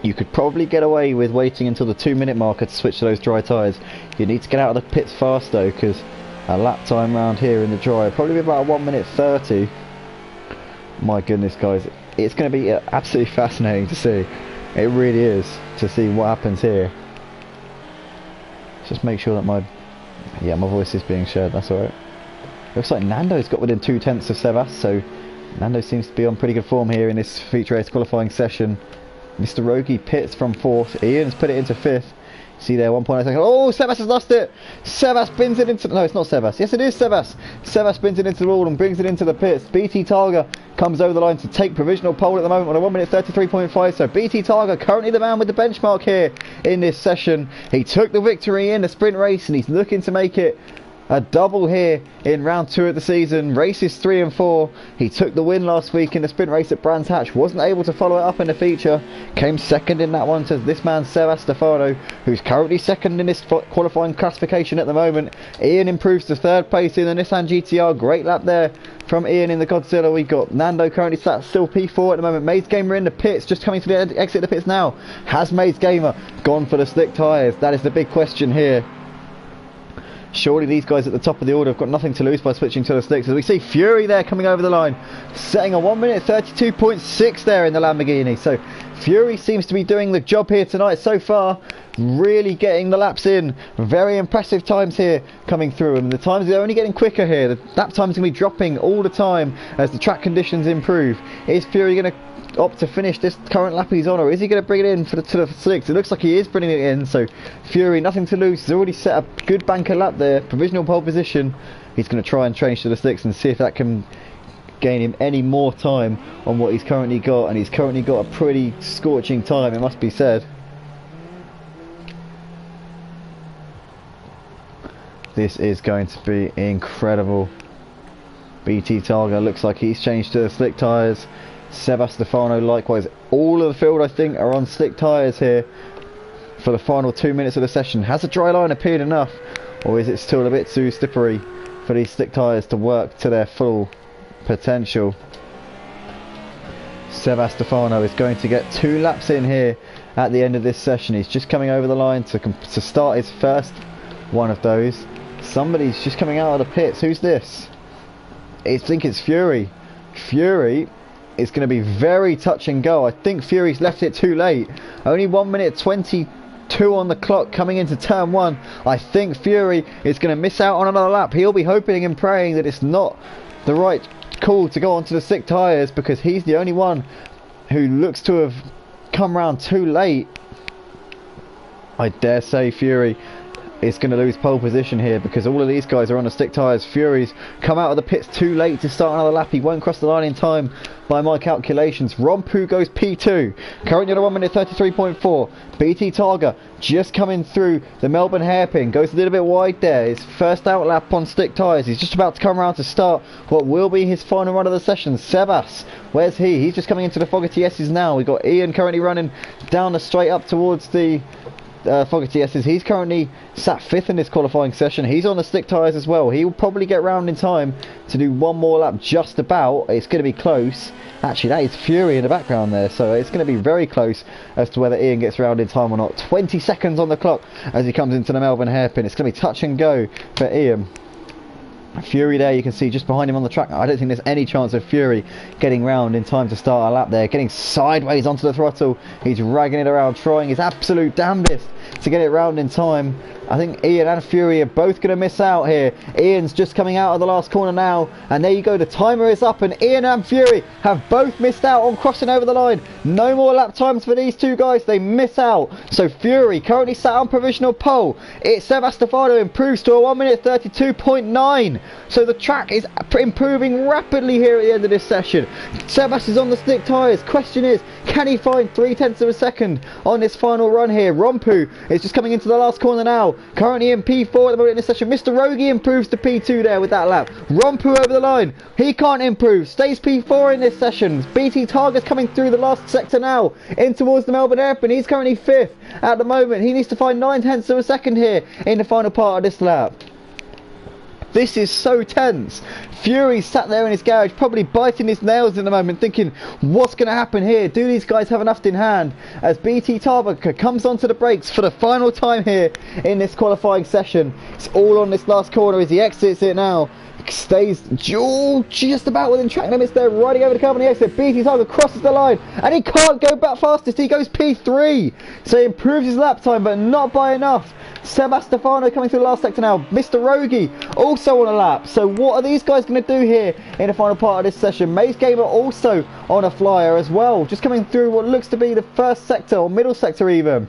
You could probably get away with waiting until the 2-minute marker to switch to those dry tyres. You need to get out of the pits fast though, because a lap time round here in the dry will probably be about 1 minute 30. My goodness guys, it's going to be absolutely fascinating to see. It really is, to see what happens here. Just make sure that my voice is being shared, that's alright. Looks like Nando's got within 2/10 of Sebas, so Nando seems to be on pretty good form here in this feature race qualifying session. Mr. Rogie pits from 4th, Ian's put it into 5th. See there, 1.8 seconds. Oh, Sebas has lost it! Sebas spins it into... No, it's not Sebas. Yes, it is Sebas. Sebas spins it into the wall and brings it into the pits. BT Targa comes over the line to take provisional pole at the moment on a 1 minute 33.5. So BT Targa currently the man with the benchmark here in this session. He took the victory in the sprint race and he's looking to make it a double here in round 2 of the season. Races 3 and 4. He took the win last week in the sprint race at Brands Hatch. Wasn't able to follow it up in the feature. Came second in that one to this man Sebas Stefano, who's currently second in this qualifying classification at the moment. Ian improves to 3rd place in the Nissan GTR. Great lap there from Ian in the Godzilla. We got Nando currently sat still P4 at the moment. Maze Gamer in the pits, just coming to the exit of the pits now. Has Maze Gamer gone for the slick tyres? That is the big question here. Surely these guys at the top of the order have got nothing to lose by switching to the slicks. As we see Fury there coming over the line, setting a 1 minute 32.6 there in the Lamborghini. So Fury seems to be doing the job here tonight so far, really getting the laps in. Very impressive times here coming through, and the times are only getting quicker here. The lap times are going to be dropping all the time as the track conditions improve. Is Fury going to opt to finish this current lap he's on, or is he going to bring it in to the slicks? It looks like he is bringing it in, so Fury, nothing to lose. He's already set a good banker lap there, provisional pole position. He's going to try and change to the slicks and see if that can gain him any more time on what he's currently got, and he's currently got a pretty scorching time, it must be said. This is going to be incredible. BT Targa looks like he's changed to the slick tyres. Sebas Stefano likewise. All of the field I think are on slick tyres here for the final 2 minutes of the session. Has a dry line appeared enough, or is it still a bit too slippery for these slick tyres to work to their full potential? Sebas Stefano is going to get 2 laps in here at the end of this session. He's just coming over the line to start his first one of those. Somebody's just coming out of the pits. Who's this? I think it's Fury. Fury is going to be very touch and go. I think Fury's left it too late. Only 1 minute 22 on the clock coming into turn 1. I think Fury is going to miss out on another lap. He'll be hoping and praying that it's not the right call to go onto the slick tyres, because he's the only one who looks to have come round too late. I dare say Fury is going to lose pole position here, because all of these guys are on the stick tyres. Fury's come out of the pits too late to start another lap. He won't cross the line in time by my calculations. Rompu goes P2, currently at a 1 minute 33.4. BT Targa just coming through the Melbourne hairpin, goes a little bit wide there. His first out lap on stick tyres. He's just about to come around to start what will be his final run of the session. Sebas, where's he? He's just coming into the Fogarty S's now. We've got Ian currently running down the straight up towards the Fogarty S's. He's currently sat 5th in this qualifying session. He's on the slick tyres as well. He will probably get round in time to do one more lap just about. It's going to be close. Actually, that is Fury in the background there, so it's going to be very close as to whether Ian gets round in time or not. 20 seconds on the clock as he comes into the Melbourne hairpin. It's going to be touch and go for Ian. Fury there, you can see just behind him on the track. I don't think there's any chance of Fury getting round in time to start a lap there. Getting sideways onto the throttle. He's dragging it around, trying his absolute damnedest to get it round in time. I think Ian and Fury are both going to miss out here. Ian's just coming out of the last corner now, and there you go, the timer is up, and Ian and Fury have both missed out on crossing over the line. No more lap times for these two guys, they miss out. So Fury currently sat on provisional pole. It's Sebastefano improves to a 1 minute 32.9. So the track is improving rapidly here at the end of this session. Sebas is on the slick tyres. Question is, can he find 0.3 of a second on this final run here? Rompu is just coming into the last corner now. Currently in P4 at the moment in this session. Mr. Rogi improves to P2 there with that lap. Rompu over the line. He can't improve. Stays P4 in this session. BT Target's coming through the last sector now. In towards the Melbourne hairpin. He's currently 5th at the moment. He needs to find 0.9 of a second here in the final part of this lap. This is so tense. Fury sat there in his garage probably biting his nails at the moment, thinking what's going to happen here. Do these guys have enough in hand? As BT Tarbaka comes onto the brakes for the final time here in this qualifying session. It's all on this last corner as he exits it now. Stays just about within track limits there, riding over the curb on the exit. BT Targa crosses the line and he can't go back fastest. He goes P3, so he improves his lap time but not by enough. Sebastefano coming through the last sector now. Mr. Rogi also on a lap. So what are these guys going to do here in the final part of this session? Maze Gamer also on a flyer as well, just coming through what looks to be the first sector or middle sector even.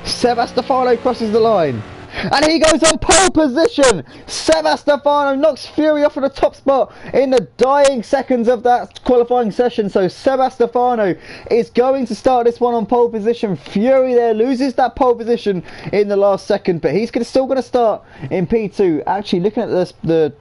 Sebastefano crosses the line. And he goes on pole position. Sebastefano knocks Fury off at the top spot in the dying seconds of that qualifying session. So Sebastefano is going to start this one on pole position. Fury there loses that pole position in the last second, but he's still going to start in P2. Actually, looking at the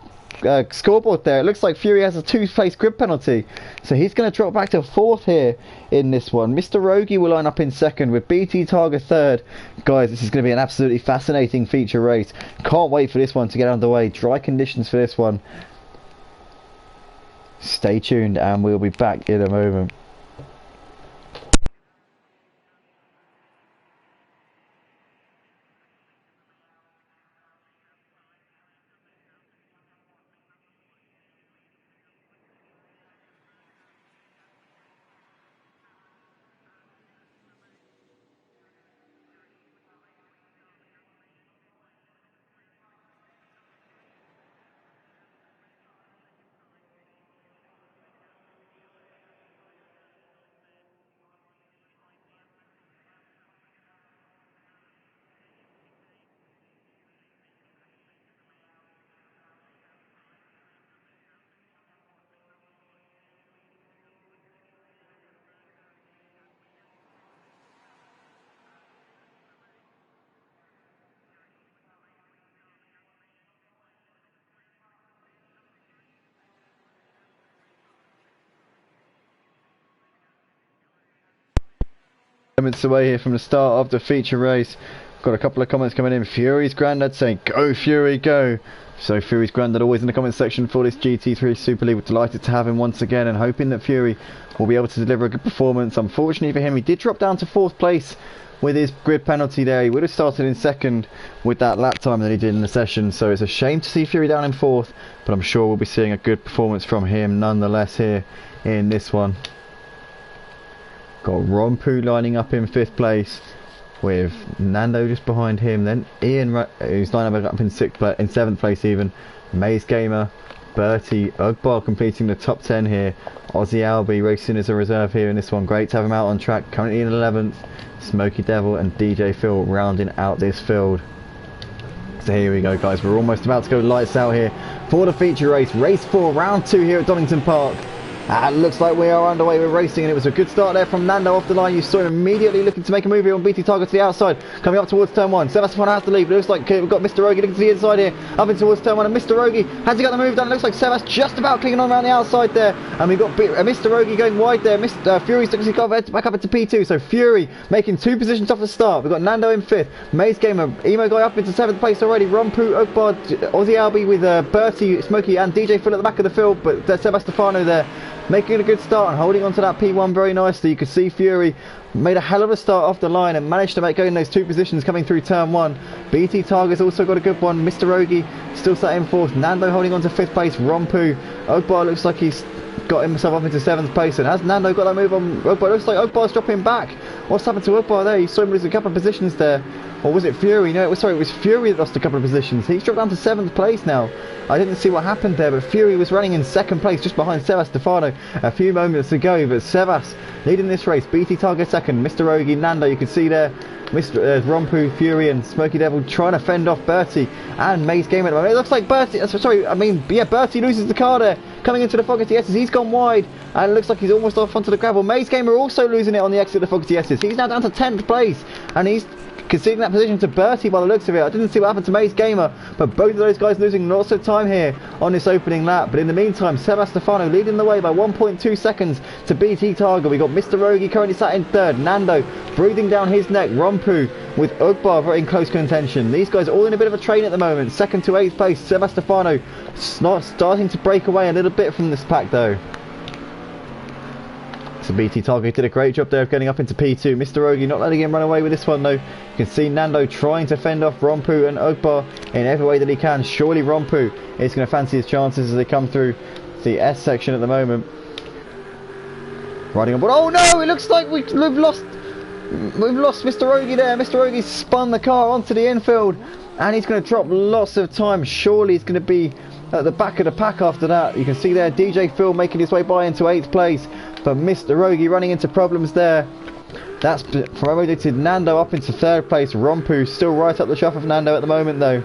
scoreboard there, it looks like Fury has a 2-face grid penalty, so he's going to drop back to 4th here in this one. Mr. Rogi will line up in 2nd with BT Targa 3rd. Guys, this is going to be an absolutely fascinating feature race. Can't wait for this one to get underway. Dry conditions for this one. Stay tuned and we'll be back in a moment. Moments away here from the start of the feature race. Got a couple of comments coming in. Fury's granddad saying go Fury go. So Fury's granddad always in the comment section for this GT3 Super League. We're delighted to have him once again and hoping that Fury will be able to deliver a good performance. Unfortunately for him, he did drop down to 4th place with his grid penalty there. He would have started in 2nd with that lap time that he did in the session, so it's a shame to see Fury down in 4th, but I'm sure we'll be seeing a good performance from him nonetheless here in this one. Got Rompu lining up in 5th place with Nando just behind him. Then Ian, who's lining up in 7th place even. Maze Gamer, Bertie, Ugbar completing the top 10 here. Aussie Albie racing as a reserve here in this one. Great to have him out on track. Currently in 11th. Smokey Devil and DJ Phil rounding out this field. So here we go, guys. We're almost about to go lights out here for the feature race. Race 4, round 2 here at Donnington Park. Looks like we are underway with racing, and it was a good start there from Nando off the line. You saw him immediately looking to make a move here on BT Target to the outside, coming up towards turn 1. Sebastian has to leave. It looks like we've got Mr. Rogi looking to the inside here, up in towards turn 1, and Mr. Rogi has he got the move done. It looks like Sebas just about clinging on around the outside there, and we've got Mr. Rogi going wide there. Fury's looking to go back up into P2, so Fury making 2 positions off the start. We've got Nando in 5th, Maze Gamer, Emo Guy up into 7th place already, Rompu, Oakbar, Aussie Albie with Bertie, Smokey and DJ Phil at the back of the field, but Sebastefano there making a good start and holding on to that P1 very nicely. You can see Fury made a hell of a start off the line and managed to make going those 2 positions coming through turn 1. BT Target's also got a good one. Mr. Rogi still sat in 4th. Nando holding on to 5th place. Rompu. Oakbar looks like he's got himself up into 7th place, and has Nando got that move on Oakbar? It looks like Oakbar's dropping back. What's happened to Oakbar there? You saw him lose a couple of positions there. Or was it Fury? No, it was Fury that lost a couple of positions. He's dropped down to 7th place now. I didn't see what happened there, but Fury was running in 2nd place just behind Sebastefano a few moments ago. But Sebas leading this race. BT Target 2nd, Mr. Rogi, Nando, you can see there. Mr. Rompu, Fury and Smoky Devil trying to fend off Bertie and Maze Game at the moment. It looks like Bertie, Bertie loses the car there. Coming into the Fogarty S's, he's gone wide, and it looks like he's almost off onto the gravel. Maze Gamer also losing it on the exit of the Fogarty S's. He's now down to 10th place, and he's conceding that position to Bertie by the looks of it. I didn't see what happened to Maze Gamer, but both of those guys losing lots of time here on this opening lap. But in the meantime, Sebastefano leading the way by 1.2 seconds to BT Target. We got Mr. Rogi currently sat in 3rd, Nando breathing down his neck, Rompu with Ugbar very in close contention. These guys are all in a bit of a train at the moment. 2nd to 8th place, Sebastefano starting to break away a little bit from this pack though. So BT Target did a great job there of getting up into P2. Mr. Rogi not letting him run away with this one though. You can see Nando trying to fend off Rompu and Ugbar in every way that he can. Surely Rompu is going to fancy his chances as they come through the S section at the moment. Riding on board. Oh no! It looks like we've lost Mr. Rogi there. Mr. Rogi spun the car onto the infield, and he's going to drop lots of time. Surely he's going to be at the back of the pack after that. You can see there DJ Phil making his way by into 8th place, but Mr. Rogi running into problems there. That's promoted Nando up into 3rd place. Rompu still right up the trough of Nando at the moment though.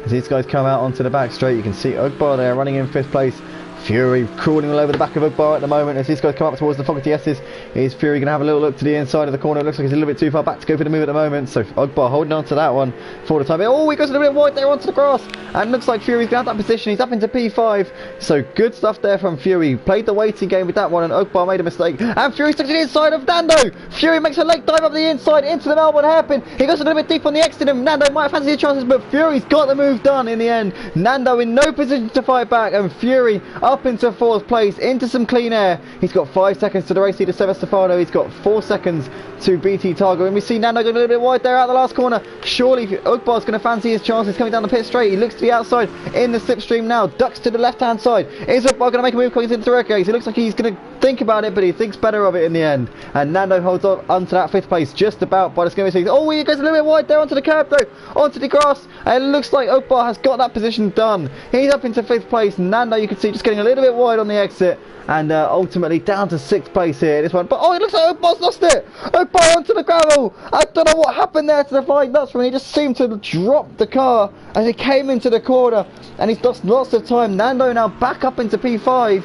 As these guys come out onto the back straight, you can see Ugbar there running in 5th place. Fury crawling all over the back of Ugbar at the moment as these guys come up towards the Fogarty S's. Is Fury going to have a little look to the inside of the corner? It looks like he's a little bit too far back to go for the move at the moment, so Ugbar holding on to that one for the time. Oh, he goes a little bit wide there onto the grass, and looks like Fury's going to have that position. He's up into P5, so good stuff there from Fury. Played the waiting game with that one, and Ugbar made a mistake, and Fury stuck to the inside of Nando. Fury makes a leg dive up the inside into the Melbourne hairpin. He goes a little bit deep on the exit, and Nando might fancy his chances, but Fury's got the move done in the end. Nando in no position to fight back, and Fury up into 4th place into some clean air. He's got 5 seconds to the race leader Sebastefano. He's got 4 seconds to BT Target, and we see Nando going a little bit wide there out the last corner. Surely Ugbar's going to fancy his chances coming down the pit straight. He looks to the outside in the slipstream now, ducks to the left hand side. Is Ugbar going to make a move coming into the race? It looks like he's going to think about it, but he thinks better of it in the end, and Nando holds on onto that 5th place just about by the skin of his teeth. Oh, he goes a little bit wide there onto the curb though, onto the grass, and it looks like Ugbar has got that position done. He's up into 5th place. Nando, you can see, just getting a little bit wide on the exit, and ultimately down to 6th place here this one. But oh, it looks like Ugbar's lost it. Ugbar onto the gravel. I don't know what happened there to the Flying Dutchman. He just seemed to drop the car as he came into the corner, and he's lost lots of time. Nando now back up into P5,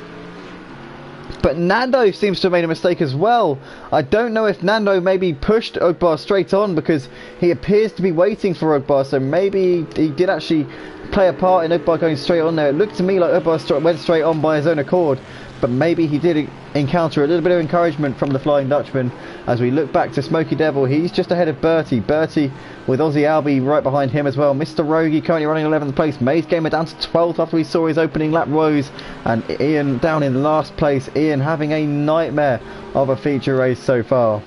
but Nando seems to have made a mistake as well. I don't know if Nando maybe pushed Ugbar straight on, because he appears to be waiting for Ugbar, so maybe he did actually play a part in Ugbar going straight on there. It looked to me like Ugbar went straight on by his own accord, but maybe he did encounter a little bit of encouragement from the Flying Dutchman. As we look back to Smoky Devil, he's just ahead of Bertie with Aussie Albie right behind him as well. Mr. Rogi currently running 11th place. Maze Gamer down to 12th after we saw his opening lap woes, and Ian down in last place. Ian having a nightmare of a feature race so far.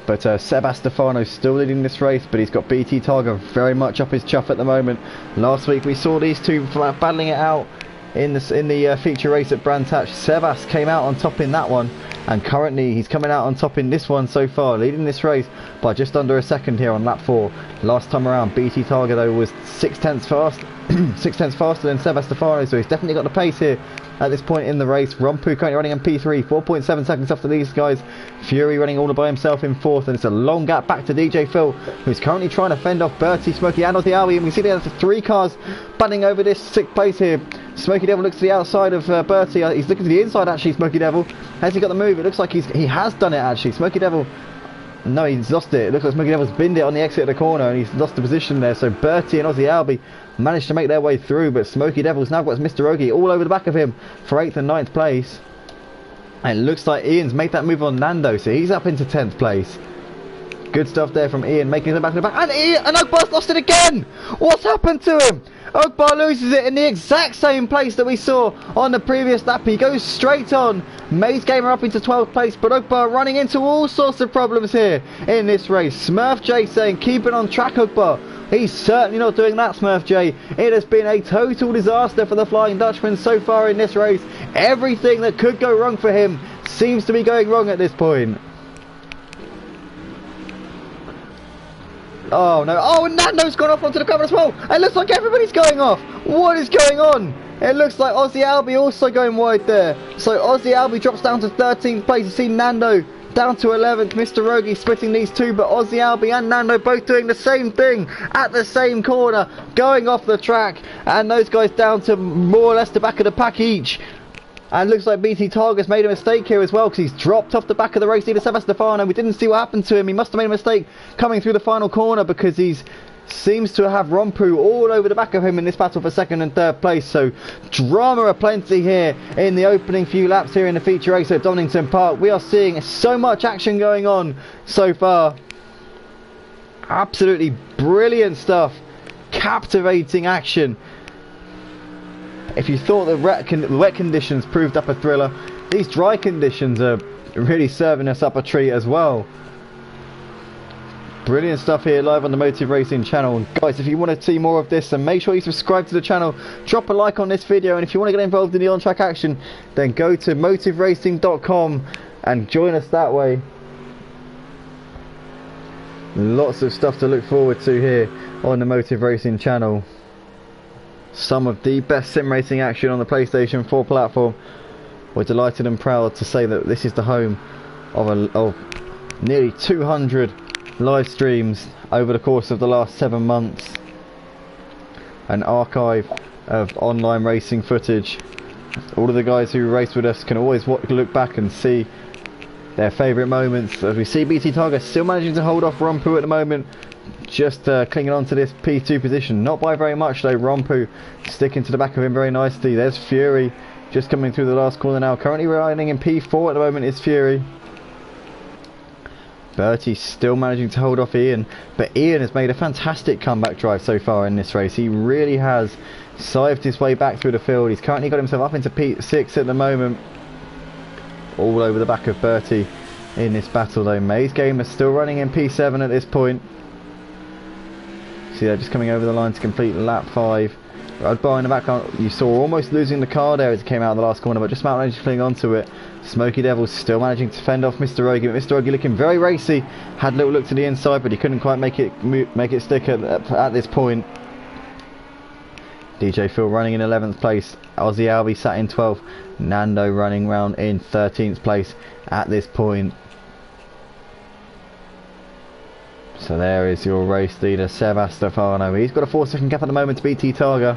But Sebastefano still leading this race, but he's got BT Target very much up his chuff at the moment. Last week we saw these two battling it out in the feature race at Brantach. Sebas came out on top in that one, and currently he's coming out on top in this one so far, leading this race by just under a second here on lap 4. Last time around, BT Target though was 6 tenths faster than Sebastefano, so he's definitely got the pace here at this point in the race. Rompu currently running in P3, 4.7 seconds after these guys. Fury running all by himself in 4th, and it's a long gap back to DJ Phil, who's currently trying to fend off Bertie, Smokey and Aussie Albie, and we see there's 3 cars batting over this 6th place here. Smoky Devil looks to the outside of Bertie. He's looking to the inside actually, Smoky Devil. Has he got the move? It looks like he has done it actually. Smoky Devil, no, he's lost it. It looks like Smoky Devil's binned it on the exit of the corner and he's lost the position there. So Bertie and Aussie Albie managed to make their way through, but Smoky Devil's now got Mr. Ogie all over the back of him for 8th and 9th place. And it looks like Ian's made that move on Nando, so he's up into 10th place. Good stuff there from Ian, making it back to the back. And Ogbar's lost it again! What's happened to him? Ogbar loses it in the exact same place that we saw on the previous lap. He goes straight on. Maze Gamer up into 12th place, but Ogbar running into all sorts of problems here in this race. Smurf J saying, keep it on track, Ogbar. He's certainly not doing that, Smurf J. It has been a total disaster for the Flying Dutchman so far in this race. Everything that could go wrong for him seems to be going wrong at this point. Oh no, oh, and Nando's gone off onto the cover as well. It looks like everybody's going off. What is going on? It looks like Aussie Albie also going wide there. So Aussie Albie drops down to 13th place. You see Nando down to 11th. Mr. Rogie splitting these two, but Aussie Albie and Nando both doing the same thing at the same corner, going off the track. And those guys down to more or less the back of the pack each. And looks like BT Target's made a mistake here as well, because he's dropped off the back of the race leader Sebastefano. We didn't see what happened to him. He must have made a mistake coming through the final corner, because he seems to have Rompu all over the back of him in this battle for 2nd and 3rd place. So drama aplenty here in the opening few laps here in the feature race at Donnington Park. We are seeing so much action going on so far. Absolutely brilliant stuff. Captivating action. If you thought the wet conditions proved up a thriller, these dry conditions are really serving us up a treat as well. Brilliant stuff here live on the Motive Racing channel. Guys, if you want to see more of this, then make sure you subscribe to the channel, drop a like on this video, and if you want to get involved in the on-track action, then go to motiveracing.com and join us that way. Lots of stuff to look forward to here on the Motive Racing channel. Some of the best sim racing action on the PlayStation 4 platform. We're delighted and proud to say that this is the home of nearly 200 live streams over the course of the last 7 months. An archive of online racing footage. All of the guys who race with us can always look back and see their favourite moments. As we see BT Target still managing to hold off Rompu at the moment. Just clinging on to this P2 position, not by very much though. Rompu sticking to the back of him very nicely. There's Fury just coming through the last corner now. Currently riding in P4 at the moment is Fury. Bertie still managing to hold off Ian, but Ian has made a fantastic comeback drive so far in this race. He really has scythed his way back through the field. He's currently got himself up into P6 at the moment. All over the back of Bertie in this battle though. Maze Gamer still running in P7 at this point. See, they're just coming over the line to complete lap 5. Rodbar in the back, you saw almost losing the car there as it came out of the last corner, but just managed to cling onto it. Smoky Devil still managing to fend off Mr. Ogie, but Mr. Ogie looking very racy. Had a little look to the inside, but he couldn't quite make it stick at this point. DJ Phil running in 11th place. Aussie Albie sat in 12th. Nando running round in 13th place at this point. So there is your race leader, Sebastefano. He's got a 4-second gap at the moment to BT Targa.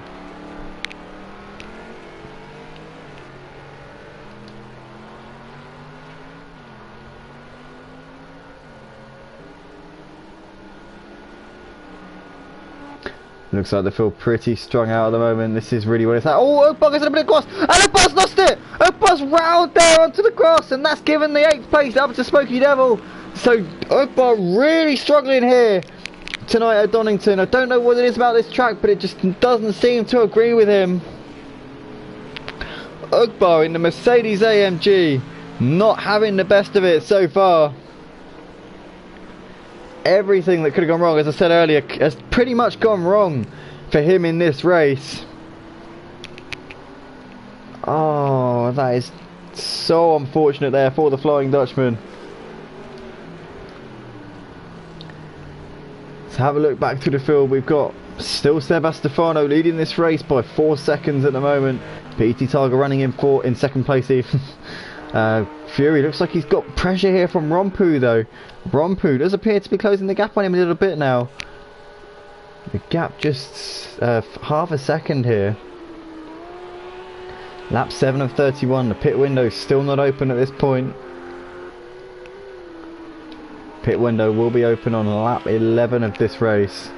Looks like they feel pretty strung out at the moment. This is really what it's like. Oh, Ogbar's in a bit of grass, and Ogbar's lost it! Ogbar's round there onto the grass, and that's given the 8th place up to Smoky Devil. So Ogbar really struggling here tonight at Donnington. I don't know what it is about this track, but it just doesn't seem to agree with him. Ogbar in the Mercedes AMG, not having the best of it so far. Everything that could have gone wrong, as I said earlier, has pretty much gone wrong for him in this race. Oh, that is so unfortunate there for the Flying Dutchman. Let's have a look back through the field. We've got still Sebastefano leading this race by 4 seconds at the moment. BT Targa running in 2nd place even. Fury looks like he's got pressure here from Rompu though. Rompu does appear to be closing the gap on him a little bit now. The gap just half a second here. Lap 7 of 31. The pit window still not open at this point. Pit window will be open on lap 11 of this race.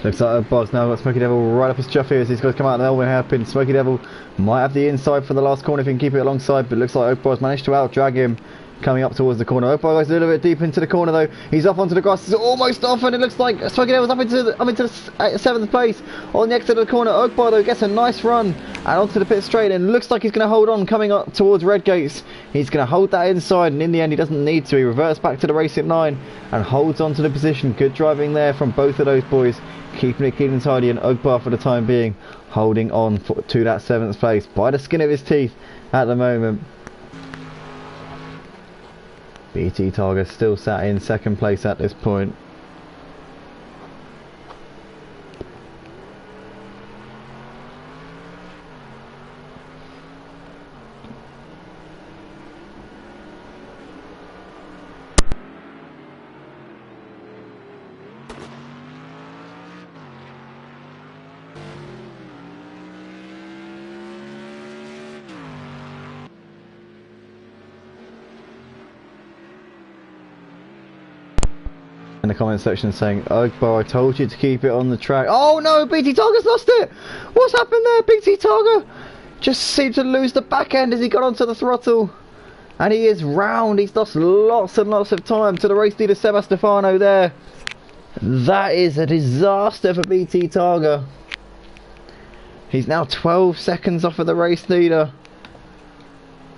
Looks like Bob's now got Smoky Devil right up his chuff here as he's got to come out of the Melbourne hairpin. Smoky Devil might have the inside for the last corner if he can keep it alongside, but looks like Oakbar's managed to out-drag him coming up towards the corner. Oakbar goes a little bit deep into the corner though. He's off onto the grass. It's almost off and it looks like Smoky Devil's up into the 7th place on the exit of the corner. Oakbar though gets a nice run and onto the pit straight and looks like he's going to hold on coming up towards Red Gates. He's going to hold that inside and in the end he doesn't need to. He reverts back to the race at 9 and holds on to the position. Good driving there from both of those boys. Keeping it clean and tidy, and Oakbar for the time being holding on to that 7th place by the skin of his teeth at the moment. BT Targa still sat in 2nd place at this point. In the comment section saying, Oakbar, I told you to keep it on the track. Oh no, BT Targa's lost it! What's happened there? BT Targa just seemed to lose the back end as he got onto the throttle. And he is round. He's lost lots and lots of time to the race leader Sebastefano there. That is a disaster for BT Targa. He's now 12 seconds off of the race leader.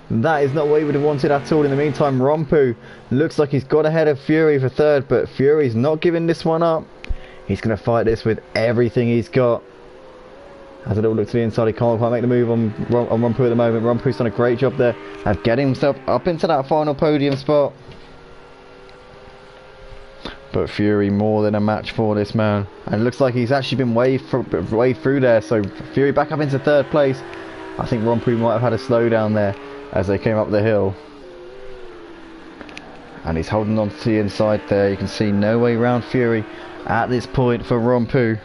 That is not what he would have wanted at all. In the meantime, Rompu looks like he's got ahead of Fury for 3rd, but Fury's not giving this one up. He's going to fight this with everything he's got. As a little look to the inside, he can't quite make the move on Rompu at the moment. Rompu's done a great job there of getting himself up into that final podium spot. But Fury more than a match for this man. And it looks like he's actually been waved through there. So Fury back up into 3rd place. I think Rompu might have had a slowdown there as they came up the hill. And he's holding on to the inside there. You can see no way around Fury at this point for Rompu.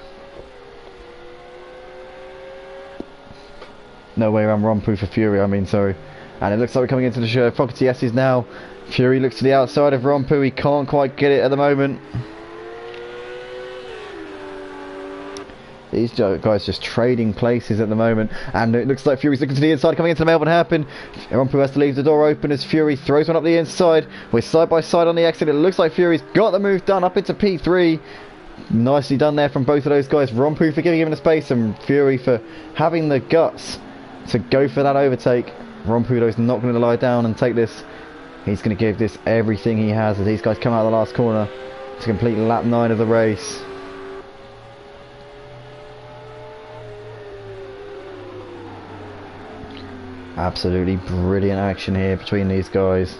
No way around Rompu for Fury, I mean, sorry. And it looks like we're coming into the show. Pocket S's now. Fury looks to the outside of Rompu. He can't quite get it at the moment. These guys just trading places at the moment, and it looks like Fury's looking to the inside, coming into the Melbourne hairpin. Rompu has to leave the door open as Fury throws one up the inside. We're side by side on the exit. It looks like Fury's got the move done up into P3. Nicely done there from both of those guys. Rompu for giving him the space, and Fury for having the guts to go for that overtake. Rompu though is not going to lie down and take this. He's going to give this everything he has as these guys come out of the last corner to complete lap 9 of the race. Absolutely brilliant action here between these guys.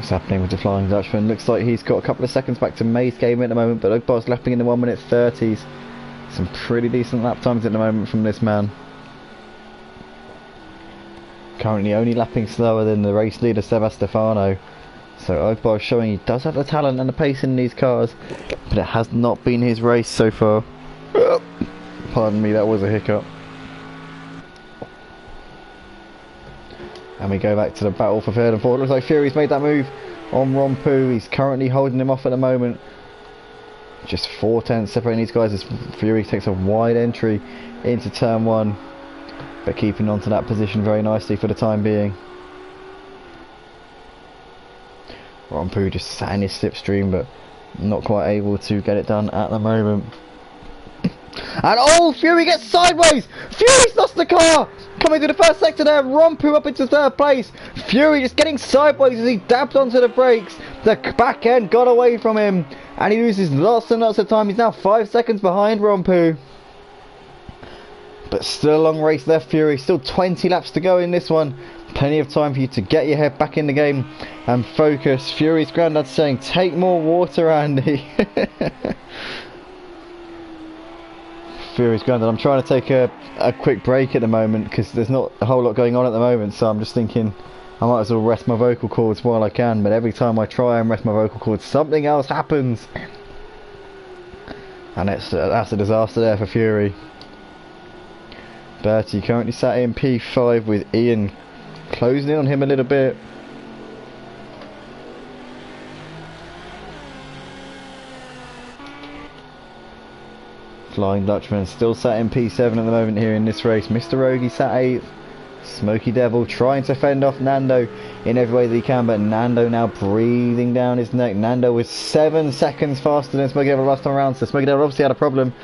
What's happening with the Flying Dutchman? Looks like he's got a couple of seconds back to May's game at the moment, but Ogbar's lapping in the 1 minute 30s. Some pretty decent lap times at the moment from this man. Currently only lapping slower than the race leader Sebastefano. So Ogbar is showing he does have the talent and the pace in these cars, but it has not been his race so far. Pardon me, that was a hiccup. And we go back to the battle for third and fourth. Looks like Fury's made that move on Rompu. He's currently holding him off at the moment. Just 4 tenths separating these guys as Fury takes a wide entry into turn 1. But keeping on to that position very nicely for the time being. Rompu just sat in his slipstream, but not quite able to get it done at the moment. And oh, Fury gets sideways! Fury's lost the car! Coming to the first sector there, Rompu up into third place. Fury just getting sideways as he dabbed onto the brakes. The back end got away from him, and he loses lots and lots of time. He's now 5 seconds behind Rompu. But still a long race left, Fury. Still 20 laps to go in this one. Plenty of time for you to get your head back in the game and focus. Fury's granddad saying, take more water, Andy. Fury's granddad, I'm trying to take a quick break at the moment because there's not a whole lot going on at the moment, so I'm just thinking I might as well rest my vocal cords while I can, but every time I try and rest my vocal cords something else happens, and that's a disaster there for Fury. Bertie currently sat in P5 with Ian closing in on him a little bit. Flying Dutchman still sat in P7 at the moment here in this race. Mr. Rogie sat 8th. Smoky Devil trying to fend off Nando in every way that he can, but Nando now breathing down his neck. Nando was 7 seconds faster than Smoky Devil last time around, so Smoky Devil obviously had a problem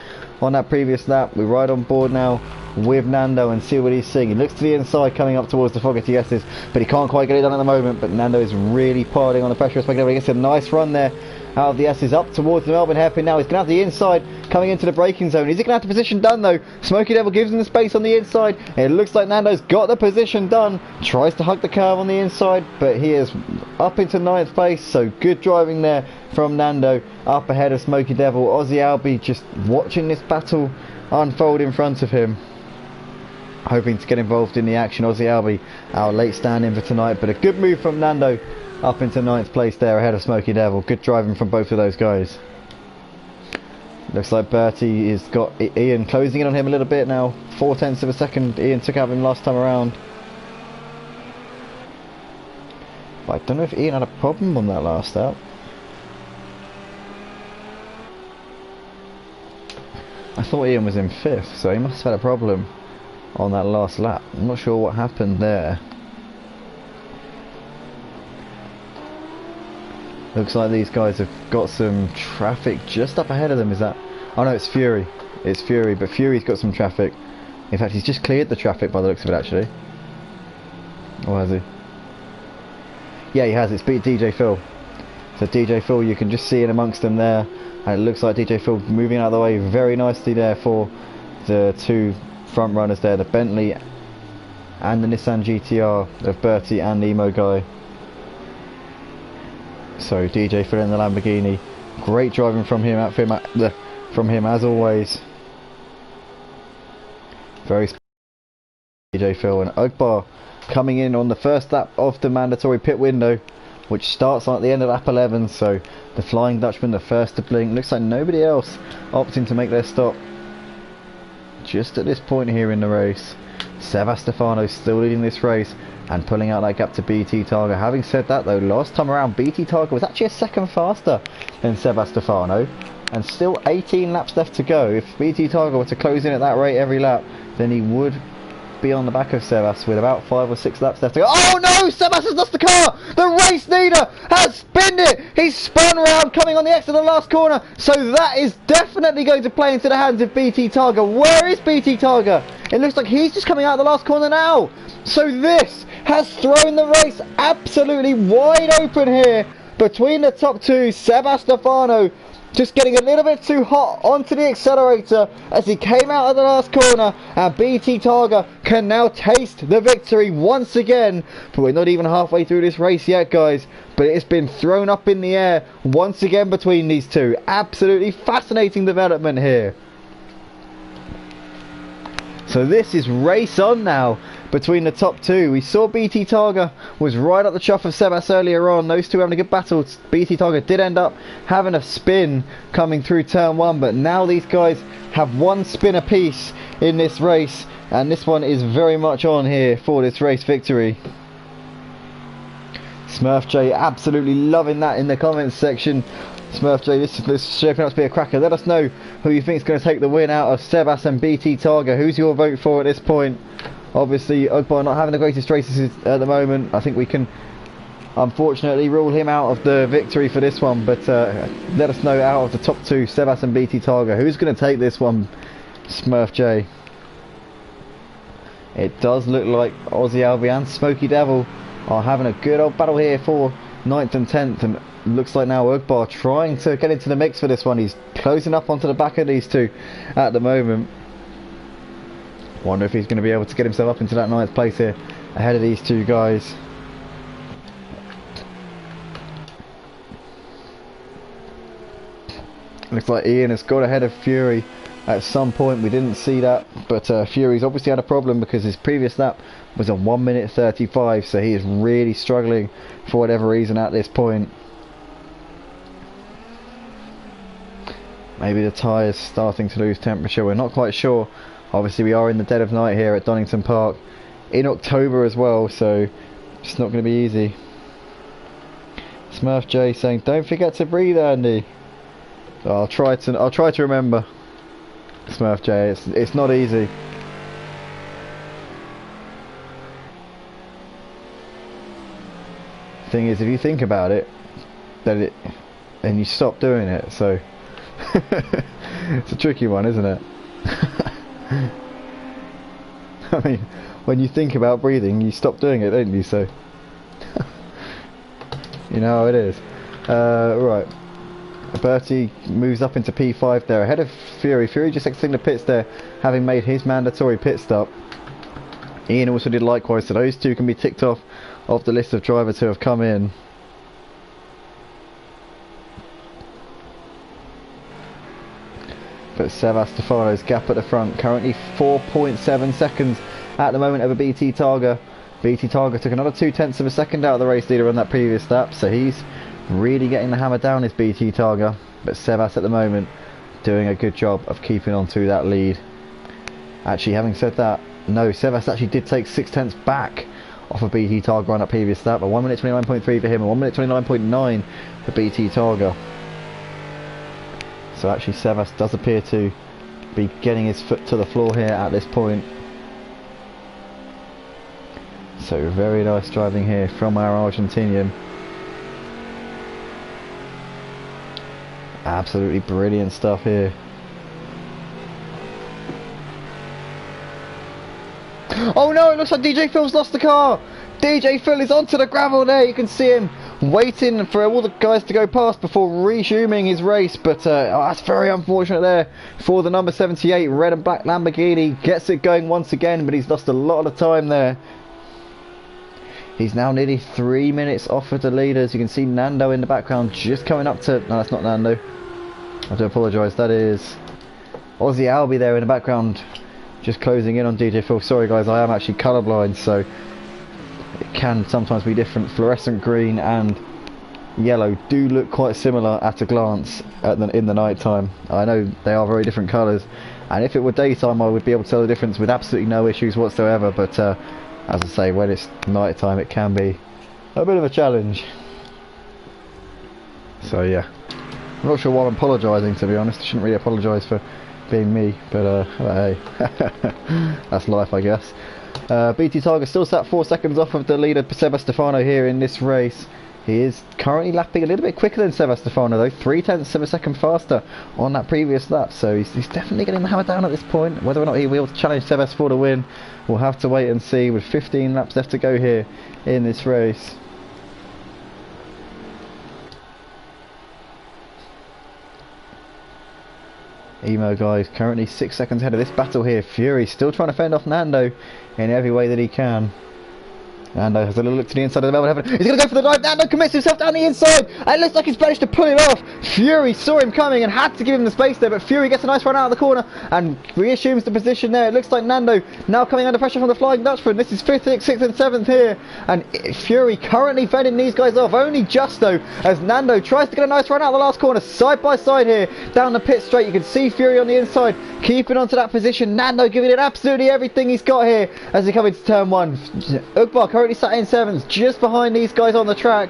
on that previous lap. We're right on board now with Nando and see what he's seeing. He looks to the inside coming up towards the Fogarty S's, but he can't quite get it done at the moment. But Nando is really piling on the pressure. Smoky Devil gets a nice run there out of the S's up towards the Melbourne hairpin. Now he's going to have the inside coming into the braking zone. Is he going to have the position done though? Smoky Devil gives him the space on the inside. It looks like Nando's got the position done. Tries to hug the curve on the inside, but he is up into 9th place. So good driving there from Nando up ahead of Smoky Devil. Ozzy Albie just watching this battle unfold in front of him, hoping to get involved in the action. Ozzy Albie our late stand-in for tonight, but a good move from Nando up into 9th place there ahead of Smoky Devil. Good driving from both of those guys. Looks like Bertie has got Ian closing in on him a little bit now. 4 tenths of a second Ian took out of him last time around. But I don't know if Ian had a problem on that last lap. I thought Ian was in 5th, so he must have had a problem on that last lap. I'm not sure what happened there. Looks like these guys have got some traffic just up ahead of them. Is that... oh no, it's Fury. It's Fury, but Fury's got some traffic. In fact, he's just cleared the traffic by the looks of it, actually. Or has he? Yeah, he has. It's beat DJ Phil. So DJ Phil, you can just see in amongst them there. And it looks like DJ Phil moving out of the way very nicely there for the 2 front runners there. The Bentley and the Nissan GTR of Bertie and Emo Guy. So DJ Phil in the Lamborghini, great driving from him as always. Very DJ Phil. And Ogbar coming in on the first lap of the mandatory pit window, which starts at the end of lap 11. So the Flying Dutchman the first to blink. Looks like nobody else opting to make their stop just at this point here in the race. Sebastefano still leading this race and pulling out that gap to BT Targa. Having said that though, last time around BT Targa was actually a second faster than Sebastefano, and still 18 laps left to go. If BT Targa were to close in at that rate every lap, then he would be on the back of Sebas with about 5 or 6 laps left to go. Oh no! Sebas has lost the car! The race leader has spinned it! He's spun round coming on the exit of the last corner, so that is definitely going to play into the hands of BT Targa. Where is BT Targa? It looks like he's just coming out of the last corner now. So this has thrown the race absolutely wide open here between the top 2. Sebastefano just getting a little bit too hot onto the accelerator as he came out of the last corner, and BT Targa can now taste the victory once again. But we're not even halfway through this race yet, guys, but it's been thrown up in the air once again between these two. Absolutely fascinating development here. So this is race on now between the top two. We saw BT Targa was right up the chuff of Sebas earlier on. Those two having a good battle. BT Targa did end up having a spin coming through turn one, but now these guys have one spin apiece in this race, and this one is very much on here for this race victory. Smurf J absolutely loving that in the comments section. Smurf J, this is shaping up to be a cracker. Let us know who you think is going to take the win out of Sebas and BT Targa. Who's your vote for at this point? Obviously, Ugbar not having the greatest races at the moment. I think we can, unfortunately, rule him out of the victory for this one. But let us know out of the top two, Sebas and BT Targa, who's going to take this one, Smurf J. It does look like Aussie Albi and Smoky Devil are having a good old battle here for 9th and 10th. And looks like now Ugbar trying to get into the mix for this one. He's closing up onto the back of these two at the moment. Wonder if he's going to be able to get himself up into that 9th place here ahead of these two guys. Looks like Ian has got ahead of Fury at some point. We didn't see that, but Fury's obviously had a problem because his previous lap was a 1 minute 35, so he is really struggling for whatever reason at this point. Maybe the tyres starting to lose temperature, we're not quite sure. Obviously we are in the dead of night here at Donnington Park in October as well, so it's not going to be easy. Smurf J saying, don't forget to breathe, Andy. I'll try to remember, Smurf J. It's not easy. Thing is, if you think about it, then you stop doing it, so it's a tricky one, isn't it? I mean, when you think about breathing, you stop doing it, don't you? So you know how it is. Right, Bertie moves up into P5 there ahead of Fury. Fury just exiting the pits there, having made his mandatory pit stop. Ian also did likewise, so those two can be ticked off the list of drivers who have come in. But Sevastefano's gap at the front, currently 4.7 seconds at the moment over BT Targa. BT Targa took another 0.2 of a second out of the race leader on that previous lap, so he's really getting the hammer down, is BT Targa. But Sebas at the moment doing a good job of keeping on to that lead. Actually, having said that, no, Sebas actually did take 0.6 back off of BT Targa on that previous lap, but 1 minute 29.3 for him and 1 minute 29.9 for BT Targa. So actually Sebas does appear to be getting his foot to the floor here at this point. So very nice driving here from our Argentinian. Absolutely brilliant stuff here. Oh no, it looks like DJ Phil's lost the car. DJ Phil is onto the gravel there. You can see him waiting for all the guys to go past before resuming his race, but that's very unfortunate there for the number 78 red and black Lamborghini. Gets it going once again, but he's lost a lot of time there. He's now nearly 3 minutes off of the leaders. You can see Nando in the background just coming up to... No, that's not Nando. I do apologise. That is Aussie Albi there in the background, just closing in on DJ Phil. Sorry guys, I am actually colourblind, so it can sometimes be different. Fluorescent green and yellow do look quite similar at a glance in the night time. I know they are very different colours, and if it were daytime I would be able to tell the difference with absolutely no issues whatsoever, but as I say, when it's night time it can be a bit of a challenge. So yeah, I'm not sure why I'm apologising, to be honest. I shouldn't really apologise for being me, but hey, that's life, I guess. BT Targa still sat 4 seconds off of the leader Sebastefano here in this race. He is currently lapping a little bit quicker than Sebastefano though, 0.3 of a second faster on that previous lap, so he's definitely getting the hammer down at this point. Whether or not he will challenge Sebas for the win, we'll have to wait and see, with 15 laps left to go here in this race. Emo guys currently 6 seconds ahead of this battle here. Fury still trying to fend off Nando in every way that he can. Nando has a little look to the inside of the Melbourne Heaven. He's going to go for the dive. Nando commits himself down the inside. And it looks like he's managed to pull it off. Fury saw him coming and had to give him the space there. But Fury gets a nice run out of the corner and reassumes the position there. It looks like Nando now coming under pressure from the Flying Dutchman. This is 5th, 6th and 7th here. And Fury currently fending these guys off. Only just though as Nando tries to get a nice run out of the last corner. Side by side here. Down the pit straight. You can see Fury on the inside. Keeping onto that position. Nando giving it absolutely everything he's got here as he comes into turn 1. Ugbar currently sat in 7th, just behind these guys on the track.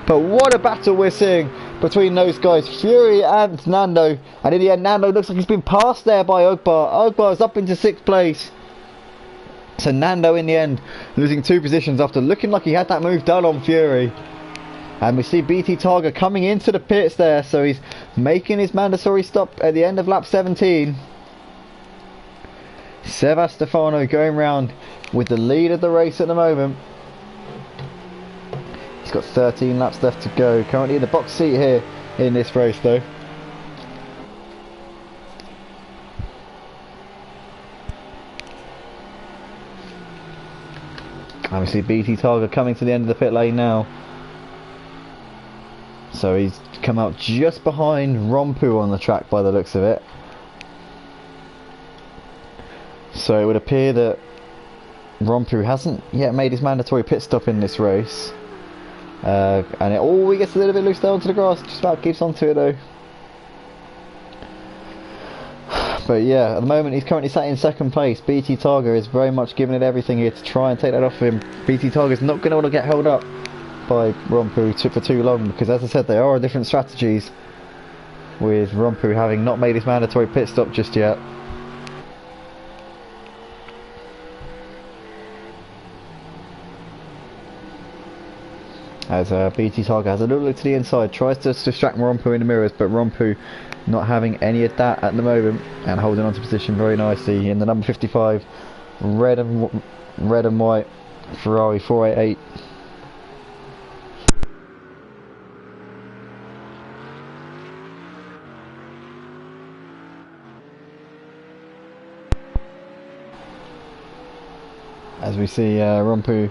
But what a battle we're seeing between those guys, Fury and Nando. And in the end, Nando looks like he's been passed there by Ugbar. Ugbar is up into 6th place. So Nando in the end losing 2 positions after looking like he had that move done on Fury. And we see BT Targa coming into the pits there, so he's making his mandatory stop at the end of lap 17. Stefano going round with the lead of the race at the moment. He's got 13 laps left to go. Currently in the box seat here in this race though. And we see BT Targa coming to the end of the pit lane now. So he's come out just behind Rompu on the track by the looks of it. So it would appear that Rompu hasn't yet made his mandatory pit stop in this race. And he gets a little bit loose down to the grass, just about keeps onto it though. But yeah, at the moment he's currently sat in 2nd place. BT Targa is very much giving it everything here to try and take that off him. BT Targa is not going to be able to get held up by Rompu for too long, because as I said, there are different strategies with Rompu having not made his mandatory pit stop just yet. As BT Targa has a little look to the inside, tries to distract Rompu in the mirrors, but Rompu not having any of that at the moment and holding on to position very nicely in the number 55 red and white Ferrari 488. As we see Rompu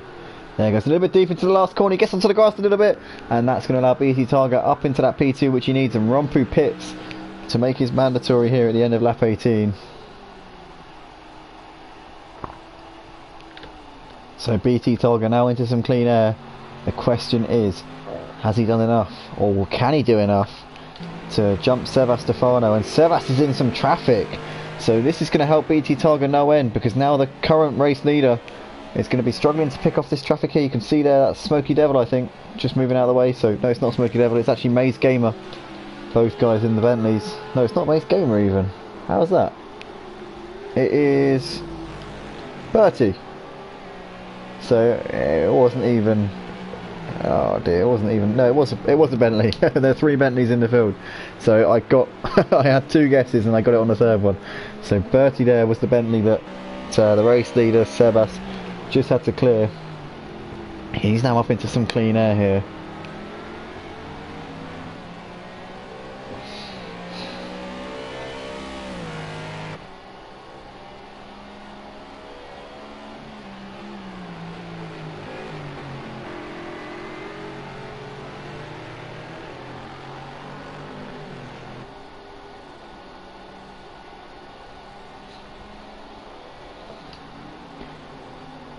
there goes a little bit deep into the last corner, he gets onto the grass a little bit, and that's going to allow BT Targa up into that P2 which he needs, and Rompu pits to make his mandatory here at the end of lap 18. So BT Targa now into some clean air. The question is, has he done enough, or can he do enough to jump Stefano? And Sebas is in some traffic, so this is going to help BT Targa no end, because now the current race leader is going to be struggling to pick off this traffic here. You can see there, that's Smoky Devil I think, just moving out of the way. So no, it's not Smoky Devil, it's actually Maze Gamer. Both guys in the Bentleys. No, it's not Maze Gamer even. How's that? It is Bertie. So it wasn't even, oh dear, it wasn't even, no, it was a Bentley. There are 3 Bentleys in the field. So I got, I had 2 guesses and I got it on the 3rd one. So Bertie there was the Bentley that the race leader, Sebas, just had to clear. He's now up into some clean air here.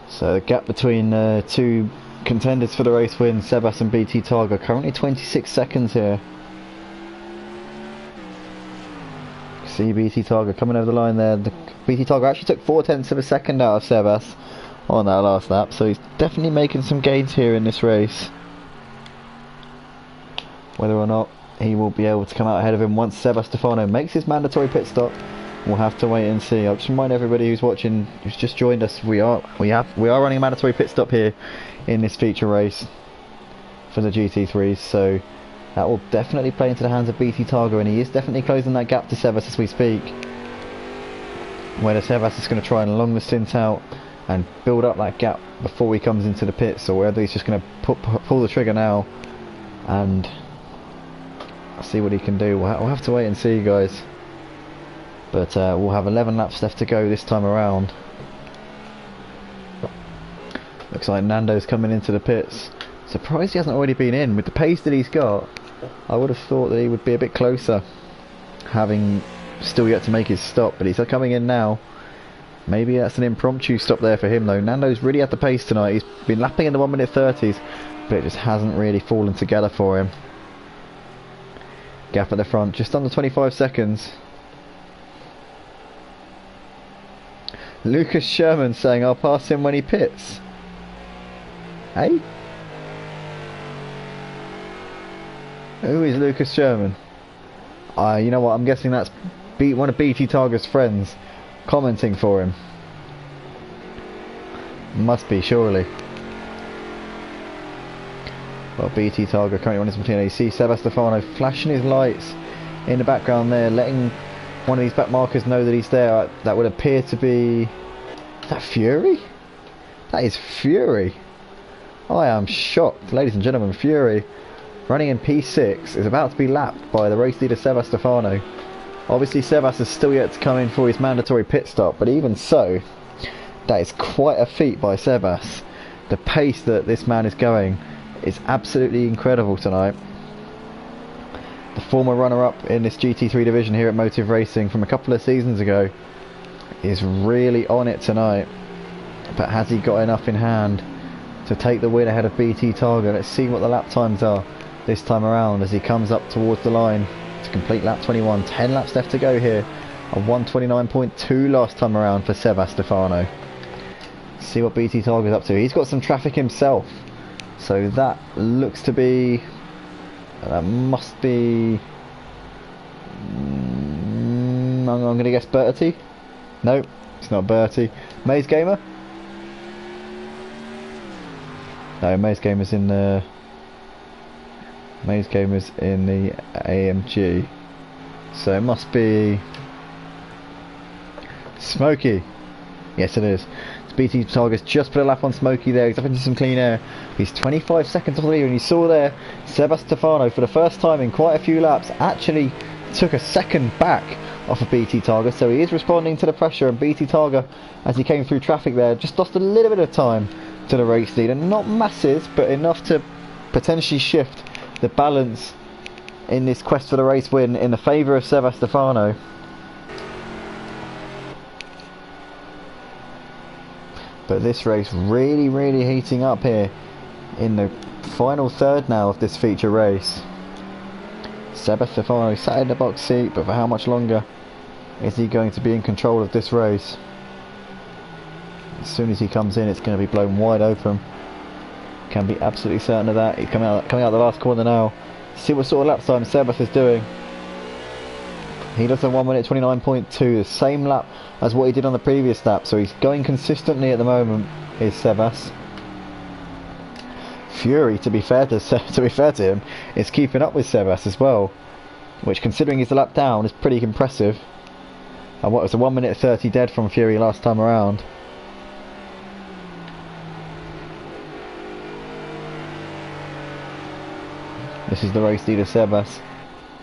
So the gap between 2 contenders for the race win, Sebas and BT Targa, currently 26 seconds here. See BT Targa coming over the line there. BT Targa actually took 0.4 of a second out of Sebas on that last lap, so he's definitely making some gains here in this race. Whether or not he will be able to come out ahead of him once Stefano makes his mandatory pit stop, we'll have to wait and see. I'll just remind everybody who's watching, who's just joined us, we are running a mandatory pit stop here in this feature race for the GT3s, so that will definitely play into the hands of BT Targa, and he is definitely closing that gap to Sebas as we speak. Whether Sebas is going to try and long the stint out and build up that gap before he comes into the pits, or whether he's just going to pull the trigger now and see what he can do. We'll have to wait and see, guys. But we'll have 11 laps left to go this time around. Looks like Nando's coming into the pits. Surprised he hasn't already been in. With the pace that he's got, I would have thought that he would be a bit closer, having still yet to make his stop, but he's coming in now. Maybe that's an impromptu stop there for him though. Nando's really had the pace tonight. He's been lapping in the 1 minute 30s, but it just hasn't really fallen together for him. Gap at the front, just under 25 seconds. Lucas Sherman saying I'll pass him when he pits. Hey? Who is Lucas Sherman? You know what, I'm guessing that's one of BT Targa's friends commenting for him. Must be, surely. Well, BT Targa currently running some TNA. See Sebastefano flashing his lights in the background there, letting one of these back markers know that he's there. That would appear to be... Is that Fury? That is Fury. I am shocked, ladies and gentlemen. Fury, running in P6, is about to be lapped by the race leader Sebastefano. Obviously Sebas is still yet to come in for his mandatory pit stop, but even so, that is quite a feat by Sebas. The pace that this man is going is absolutely incredible tonight. The former runner-up in this GT3 division here at Motive Racing from a couple of seasons ago is really on it tonight. But has he got enough in hand to take the win ahead of BT Targa? Let's see what the lap times are this time around as he comes up towards the line to complete lap 21. 10 laps left to go here. A 129.2 last time around for Sebastefano. See what BT Targa is up to. He's got some traffic himself, so that looks to be... that must be... I'm going to guess Bertie? No, it's not Bertie. Maze Gamer? No, Maze Gamer's in the... Maze Gamer's in the AMG. So it must be... Smokey. Yes, it is. BT Targa's just put a lap on Smokey there. He's up into some clean air. He's 25 seconds off the leader, and you saw there Sebastefano for the first time in quite a few laps actually took a second back off of BT Targa, so he is responding to the pressure, and BT Targa, as he came through traffic there, just lost a little bit of time to the race leader. Not massive, but enough to potentially shift the balance in this quest for the race win in the favour of Sebastefano. But this race really heating up here in the final third now of this feature race. Sebastefano sat in the box seat, but for how much longer is he going to be in control of this race? As soon as he comes in, it's going to be blown wide open. Can be absolutely certain of that. He's coming out the last corner now. See what sort of lap time Sebas is doing. He does a 1 minute 29.2, the same lap as what he did on the previous lap, so he's going consistently at the moment, is Sebas. Fury, to be fair to him, is keeping up with Sebas as well, which, considering he's a lap down, is pretty impressive. And what was a 1 minute 30 dead from Fury last time around. This is the race leader Sebas,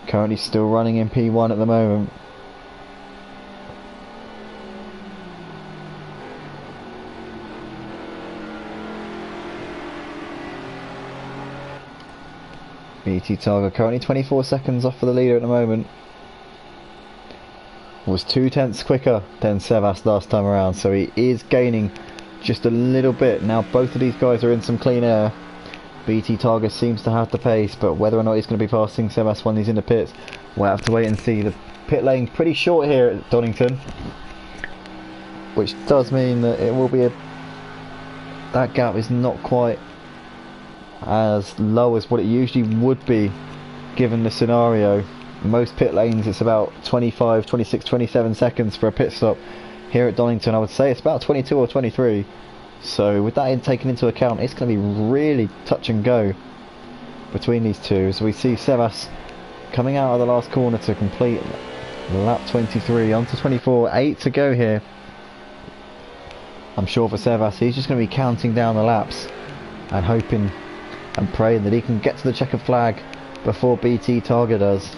currently still running in P1 at the moment. BT Targa currently 24 seconds off for the leader at the moment. Was 2/10 quicker than Sebas last time around, so he is gaining just a little bit. Now both of these guys are in some clean air. BT Targa seems to have the pace, but whether or not he's going to be passing Sebas when he's in the pits, we'll have to wait and see. The pit lane's pretty short here at Donnington, which does mean that it will be that gap is not quite as low as what it usually would be given the scenario. Most pit lanes it's about 25, 26, 27 seconds for a pit stop. Here at Donnington I would say it's about 22 or 23. So with that taken into account, it's going to be really touch and go between these two. So we see Sebas coming out of the last corner to complete lap 23, onto 24, 8 to go here. I'm sure for Sebas, he's just going to be counting down the laps and hoping and praying that he can get to the checkered flag before BT Targa does.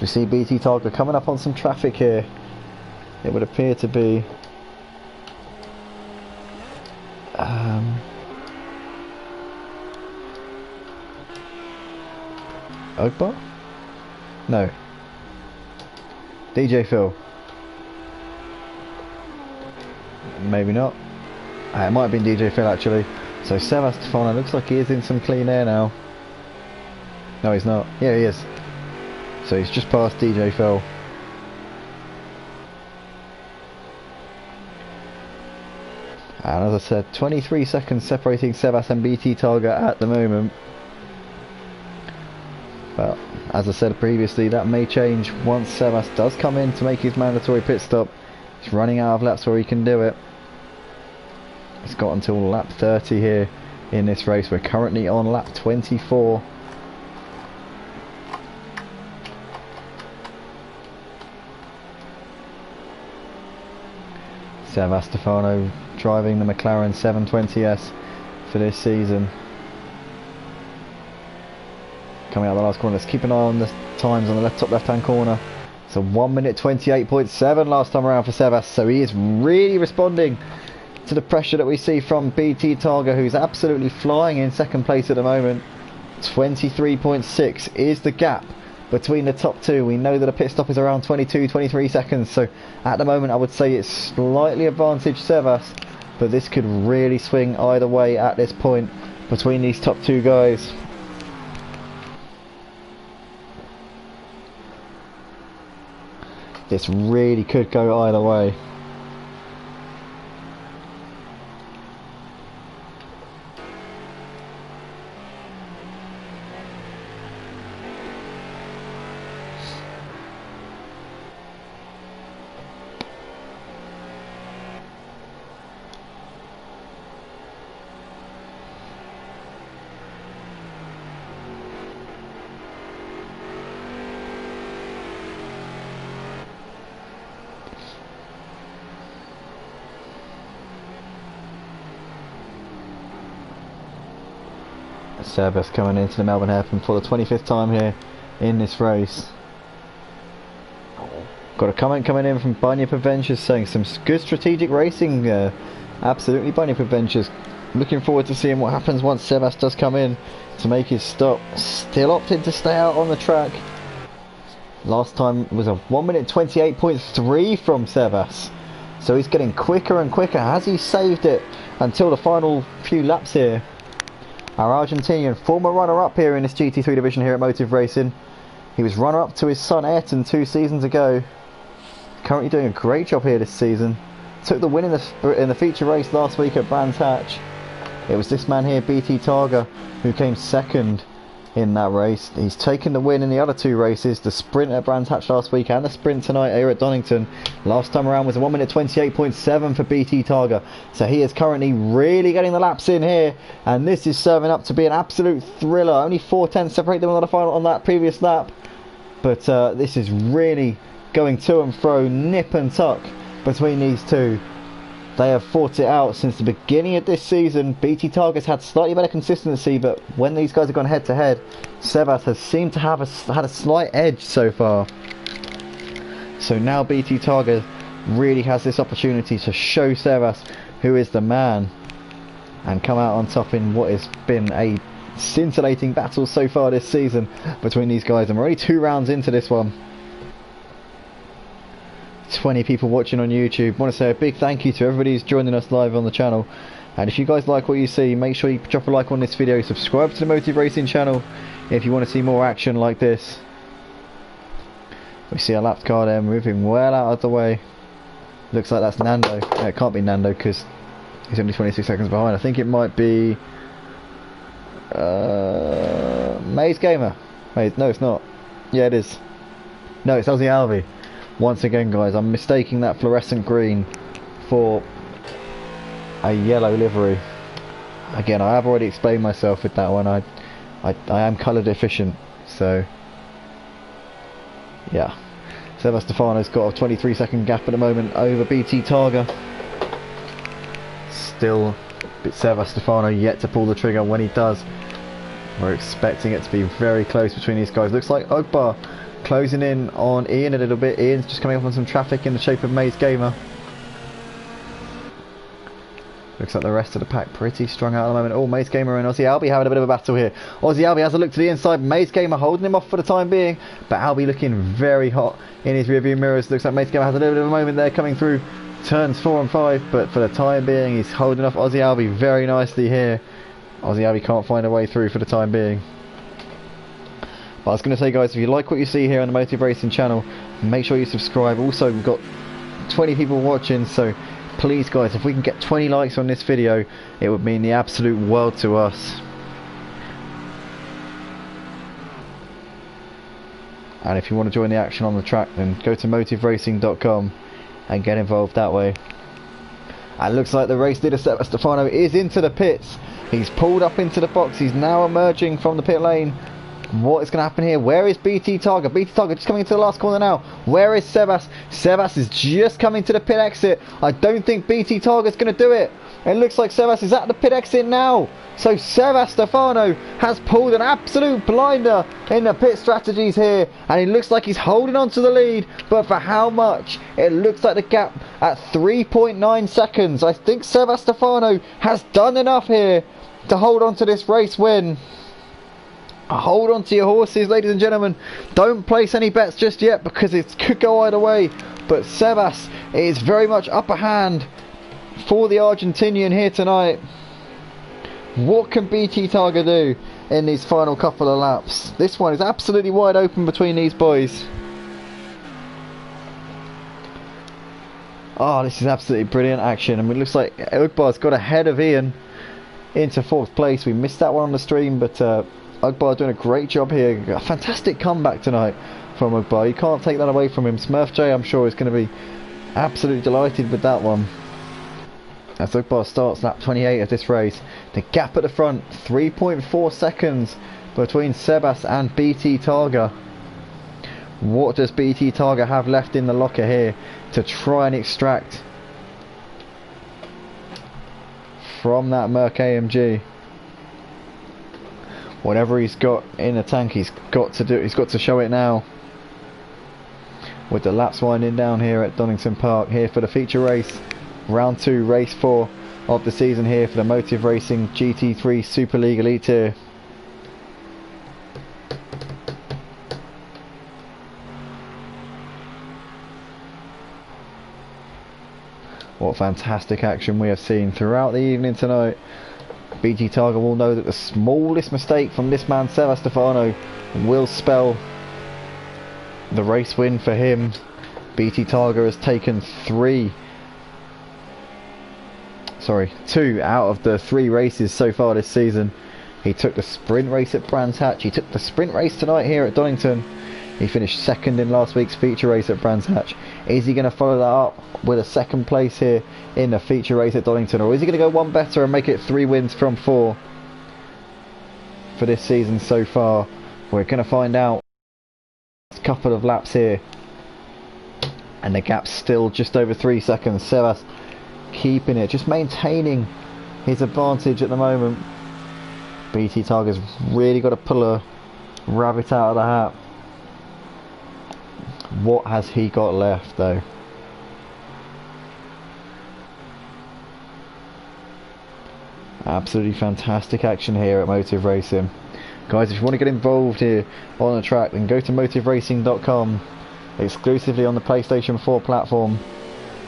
We see BT Targa coming up on some traffic here. It would appear to be Ogbar? No. DJ Phil. Maybe not. It might have been DJ Phil actually. So Stefano looks like he is in some clean air now. No, he's not. Yeah, he is. So he's just past DJ Phil. And as I said, 23 seconds separating Sebas and BT Targa at the moment. But as I said previously, that may change once Sebas does come in to make his mandatory pit stop. He's running out of laps where he can do it. He's got until lap 30 here in this race. We're currently on lap 24. Stefano driving the McLaren 720S for this season. Coming out of the last corner, let's keep an eye on the times on the top left hand corner. So 1 minute 28.7 last time around for Sebas, so he is really responding to the pressure that we see from BT Targa, who's absolutely flying in second place at the moment. 23.6 is the gap between the top two. We know that a pit stop is around 22-23 seconds, so at the moment I would say it's slightly advantage Sebas, but this could really swing either way at this point between these top two guys. This really could go either way. Sebas coming into the Melbourne hairpin for the 25th time here in this race. Got a comment coming in from Bunyip Adventures saying some good strategic racing. Absolutely, Bunyip Adventures. Looking forward to seeing what happens once Sebas does come in to make his stop. Still opted to stay out on the track. Last time was a 1 minute 28.3 from Sebas. So he's getting quicker and quicker. Has he saved it until the final few laps here? Our Argentinian, former runner-up here in this GT3 division here at Motive Racing. He was runner-up to his son Ayrton 2 seasons ago. Currently doing a great job here this season. Took the win in the feature race last week at Brands Hatch. It was this man here, BT Targa, who came second in that race. He's taken the win in the other two races, the sprint at Brands Hatch last week and the sprint tonight here at Donnington. Last time around was a 1 minute 28.7 for BT Targa, so he is currently really getting the laps in here, and this is serving up to be an absolute thriller. Only 4 tenths separate them on the final on that previous lap, but this is really going to and fro, nip and tuck between these two. They have fought it out since the beginning of this season. BT Targa's had slightly better consistency, but when these guys have gone head to head, Sebas has seemed to have had a slight edge so far. So now BT Targa really has this opportunity to show Sebas who is the man and come out on top in what has been a scintillating battle so far this season between these guys, and we're only 2 rounds into this one. 20 people watching on YouTube. Want to say a big thank you to everybody who's joining us live on the channel, and if you guys like what you see, make sure you drop a like on this video, subscribe to the Motive Racing channel if you want to see more action like this. We see a lap car there moving well out of the way. Looks like that's Nando. It can't be Nando because he's only 26 seconds behind. I think it might be Maze Gamer. Maze, no it's not. Yeah it is. No, it's Ozzy Alvey. Once again guys, I'm mistaking that fluorescent green for a yellow livery. Again, I have already explained myself with that one. I am colour deficient, so yeah. Stefano's got a 23-second gap at the moment over BT Targa. Still, Stefano yet to pull the trigger. When he does, we're expecting it to be very close between these guys. Looks like Ogbar closing in on Ian a little bit. Ian's just coming up on some traffic in the shape of Maze Gamer. Looks like the rest of the pack pretty strung out at the moment. Oh, Maze Gamer and Aussie Albie having a bit of a battle here. Aussie Albie has a look to the inside. Maze Gamer holding him off for the time being. But Albie looking very hot in his rearview mirrors. Looks like Maze Gamer has a little bit of a moment there coming through turns 4 and 5. But for the time being, he's holding off Aussie Albie very nicely here. Aussie Albie can't find a way through for the time being. But I was going to say, guys, if you like what you see here on the Motive Racing channel, make sure you subscribe. Also, we've got 20 people watching, so please, guys, if we can get 20 likes on this video, it would mean the absolute world to us. And if you want to join the action on the track, then go to motiveracing.com and get involved that way. And it looks like the race leader Stefano is into the pits. He's pulled up into the box. He's now emerging from the pit lane. What is going to happen here? Where is BT Targa? BT Targa just coming into the last corner now. Where is Sebas? Sebas is just coming to the pit exit. I don't think BT Targa is going to do it. It looks like Sebas is at the pit exit now. So Sebas Stefano has pulled an absolute blinder in the pit strategies here. And it looks like he's holding on to the lead. But for how much? It looks like the gap at 3.9 seconds. I think Sebas Stefano has done enough here to hold on to this race win. Hold on to your horses, ladies and gentlemen. Don't place any bets just yet because it could go either way. But Sebas is very much upper hand for the Argentinian here tonight. What can BT Targa do in these final couple of laps? This one is absolutely wide open between these boys. Oh, this is absolutely brilliant action. I mean, it looks like Ugbar's got ahead of Ian into 4th place. We missed that one on the stream, but Ugbar doing a great job here. A fantastic comeback tonight from Ugbar. You can't take that away from him. Smurf J, I'm sure, is going to be absolutely delighted with that one. As Ugbar starts lap 28 of this race, the gap at the front, 3.4 seconds between Sebas and BT Targa. What does BT Targa have left in the locker here to try and extract from that Merc AMG? Whatever he's got in the tank, he's got to do. He's got to show it now. With the laps winding down here at Donnington Park, here for the feature race, round 2, race 4 of the season here for the Motive Racing GT3 Super League Elite Tier. What fantastic action we have seen throughout the evening tonight. BT Targa will know that the smallest mistake from this man Sebas Stefano will spell the race win for him. BT Targa has taken 2 out of the 3 races so far this season. He took the sprint race at Brands Hatch. He took the sprint race tonight here at Donington. He finished 2nd in last week's feature race at Brands Hatch. Is he going to follow that up with a 2nd place here in the feature race at Donington, or is he going to go one better and make it 3 wins from 4 for this season so far? We're going to find out. A couple of laps here, and the gap's still just over 3 seconds. Sebas keeping it, just maintaining his advantage at the moment. BT Targa's really got to pull a rabbit out of the hat. What has he got left though? Absolutely fantastic action here at Motive Racing. Guys, if you want to get involved here on the track, then go to motiveracing.com, exclusively on the PlayStation 4 platform,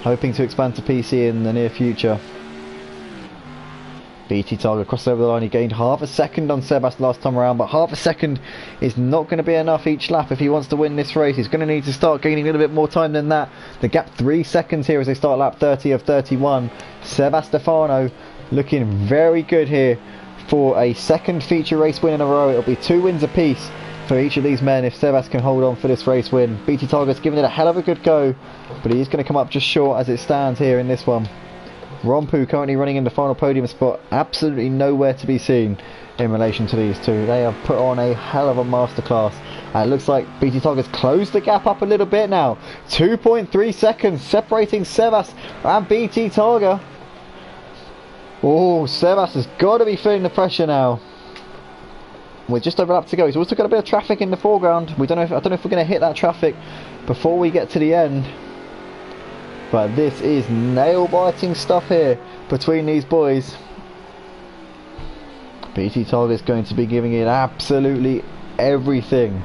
hoping to expand to PC in the near future. BT Targa crossed over the line. He gained half a second on Sebas last time around, but half a second is not going to be enough each lap if he wants to win this race. He's going to need to start gaining a little bit more time than that. The gap 3 seconds here as they start lap 30 of 31. Sebas Stefano looking very good here for a 2nd feature race win in a row. It'll be 2 wins apiece for each of these men if Sebas can hold on for this race win. BT Targa's giving it a hell of a good go, but he is going to come up just short as it stands here in this one. Rompu currently running in the final podium spot, absolutely nowhere to be seen in relation to these two. They have put on a hell of a masterclass, and it looks like BT Targa's closed the gap up a little bit now. 2.3 seconds separating Sebas and BT Targa. Oh, Sebas has got to be feeling the pressure now. We're just over a lap to go. He's also got a bit of traffic in the foreground. I don't know if we're going to hit that traffic before we get to the end. But this is nail-biting stuff here between these boys. BT Target is going to be giving it absolutely everything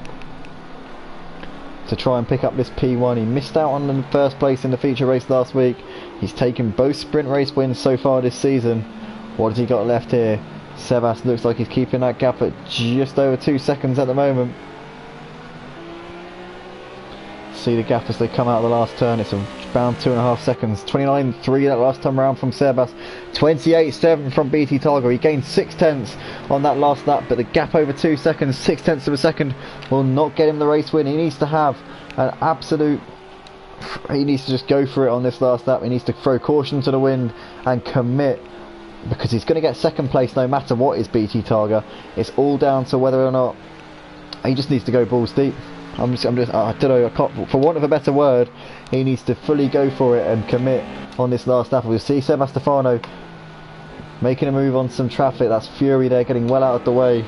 to try and pick up this P1. He missed out on the first place in the feature race last week. He's taken both sprint race wins so far this season. What has he got left here? Sebas looks like he's keeping that gap at just over 2 seconds at the moment. See the gap as they come out of the last turn. It's around 2.5 seconds. 29.3 that last time around from Sebas. 28.7 from BT Target. He gained 0.6 on that last lap, but the gap over 2 seconds, 0.6 of a second, will not get him the race win. He needs to have an absolute... He needs to just go for it on this last lap. He needs to throw caution to the wind and commit, because he's going to get second place no matter what is BT Targa. It's all down to whether or not he just needs to go balls deep. I don't know, for want of a better word, he needs to fully go for it and commit on this last lap. We'll see Sebastefano making a move on some traffic. That's Fury there getting well out of the way.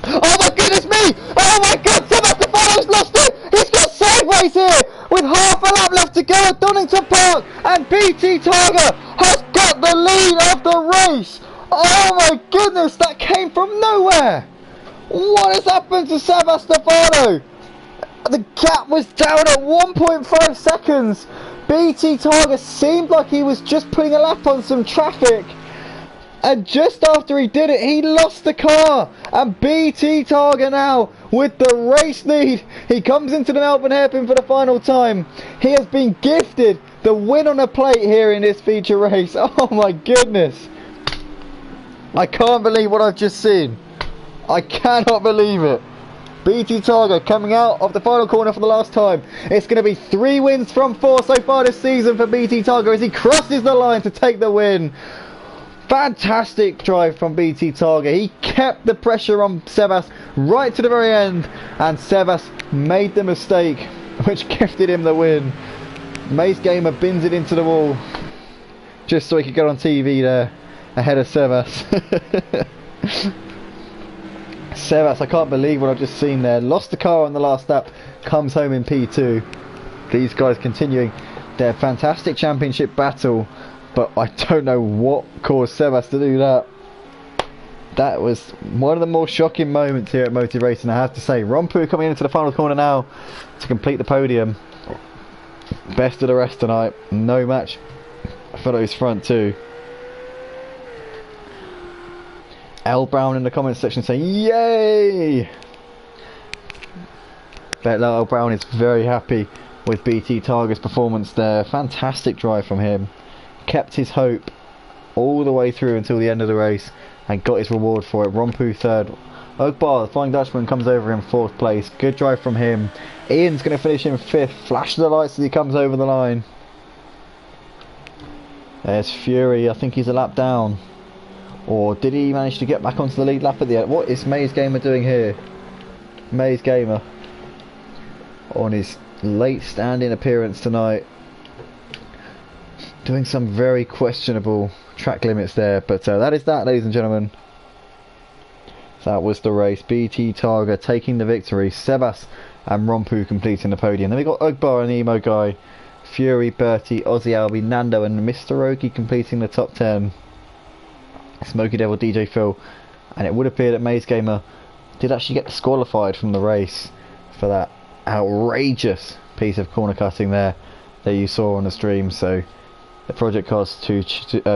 Oh my goodness me! Oh my god, Sebastefano's lost it! He's got sideways here with half a lap left to go at Donnington Park, and BT Targa has got the lead of the race. Oh my goodness, that came from nowhere. What has happened to Sebastefano? The gap was down at 1.5 seconds. BT Targa seemed like he was just putting a lap on some traffic, and just after he did it, he lost the car, and BT Targa now with the race lead. He comes into the Melbourne hairpin for the final time. He has been gifted the win on a plate here in this feature race. Oh my goodness, I can't believe what I've just seen. I cannot believe it. BT Targa coming out of the final corner for the last time. It's going to be 3 wins from 4 so far this season for BT Targa as he crosses the line to take the win. Fantastic drive from BT Targa. He kept the pressure on Sebas right to the very end, and Sebas made the mistake which gifted him the win. Mace Gamer bins it into the wall just so he could get on TV there ahead of Sebas. Sebas, I can't believe what I've just seen there. Lost the car on the last lap, comes home in P2. These guys continuing their fantastic championship battle, but I don't know what caused Sebas to do that. That was one of the more shocking moments here at Motive Racing, I have to say. Rompu coming into the final corner now to complete the podium. Best of the rest tonight. No match for those front two. L Brown in the comments section saying yay! Bet L Brown is very happy with BT Targa's performance there. Fantastic drive from him. Kept his hope all the way through until the end of the race and got his reward for it. Rompu third. Ogbar, the Flying Dutchman, comes over in 4th place. Good drive from him. Ian's going to finish in 5th. Flash the lights as he comes over the line. There's Fury. I think he's a lap down. Or did he manage to get back onto the lead lap at the end? What is Maze Gamer doing here? Maze Gamer on his late stand-in appearance tonight, doing some very questionable track limits there. But that is that, ladies and gentlemen. That was the race. BT Targa taking the victory. Sebas and Rompu completing the podium. Then we got Ugbar and Emo Guy, Fury, Bertie, Aussie Albi, Nando and Mr. Oki completing the top 10. Smoky Devil, DJ Phil, and it would appear that Maze Gamer did actually get disqualified from the race for that outrageous piece of corner cutting there that you saw on the stream. So the Project Cars 2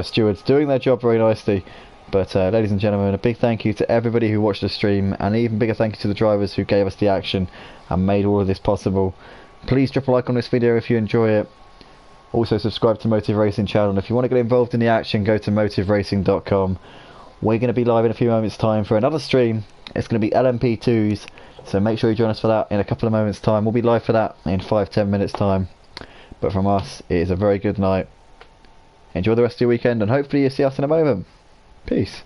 stewards doing their job very nicely. But ladies and gentlemen, a big thank you to everybody who watched the stream, and an even bigger thank you to the drivers who gave us the action and made all of this possible. Please drop a like on this video if you enjoy it. Also subscribe to Motive Racing channel, and if you want to get involved in the action, go to motiveracing.com. We're going to be live in a few moments time for another stream. It's going to be LMP2s, so make sure you join us for that in a couple of moments time. We'll be live for that in 5-10 minutes time. But from us, it is a very good night. Enjoy the rest of your weekend, and hopefully you'll see us in a moment. Peace.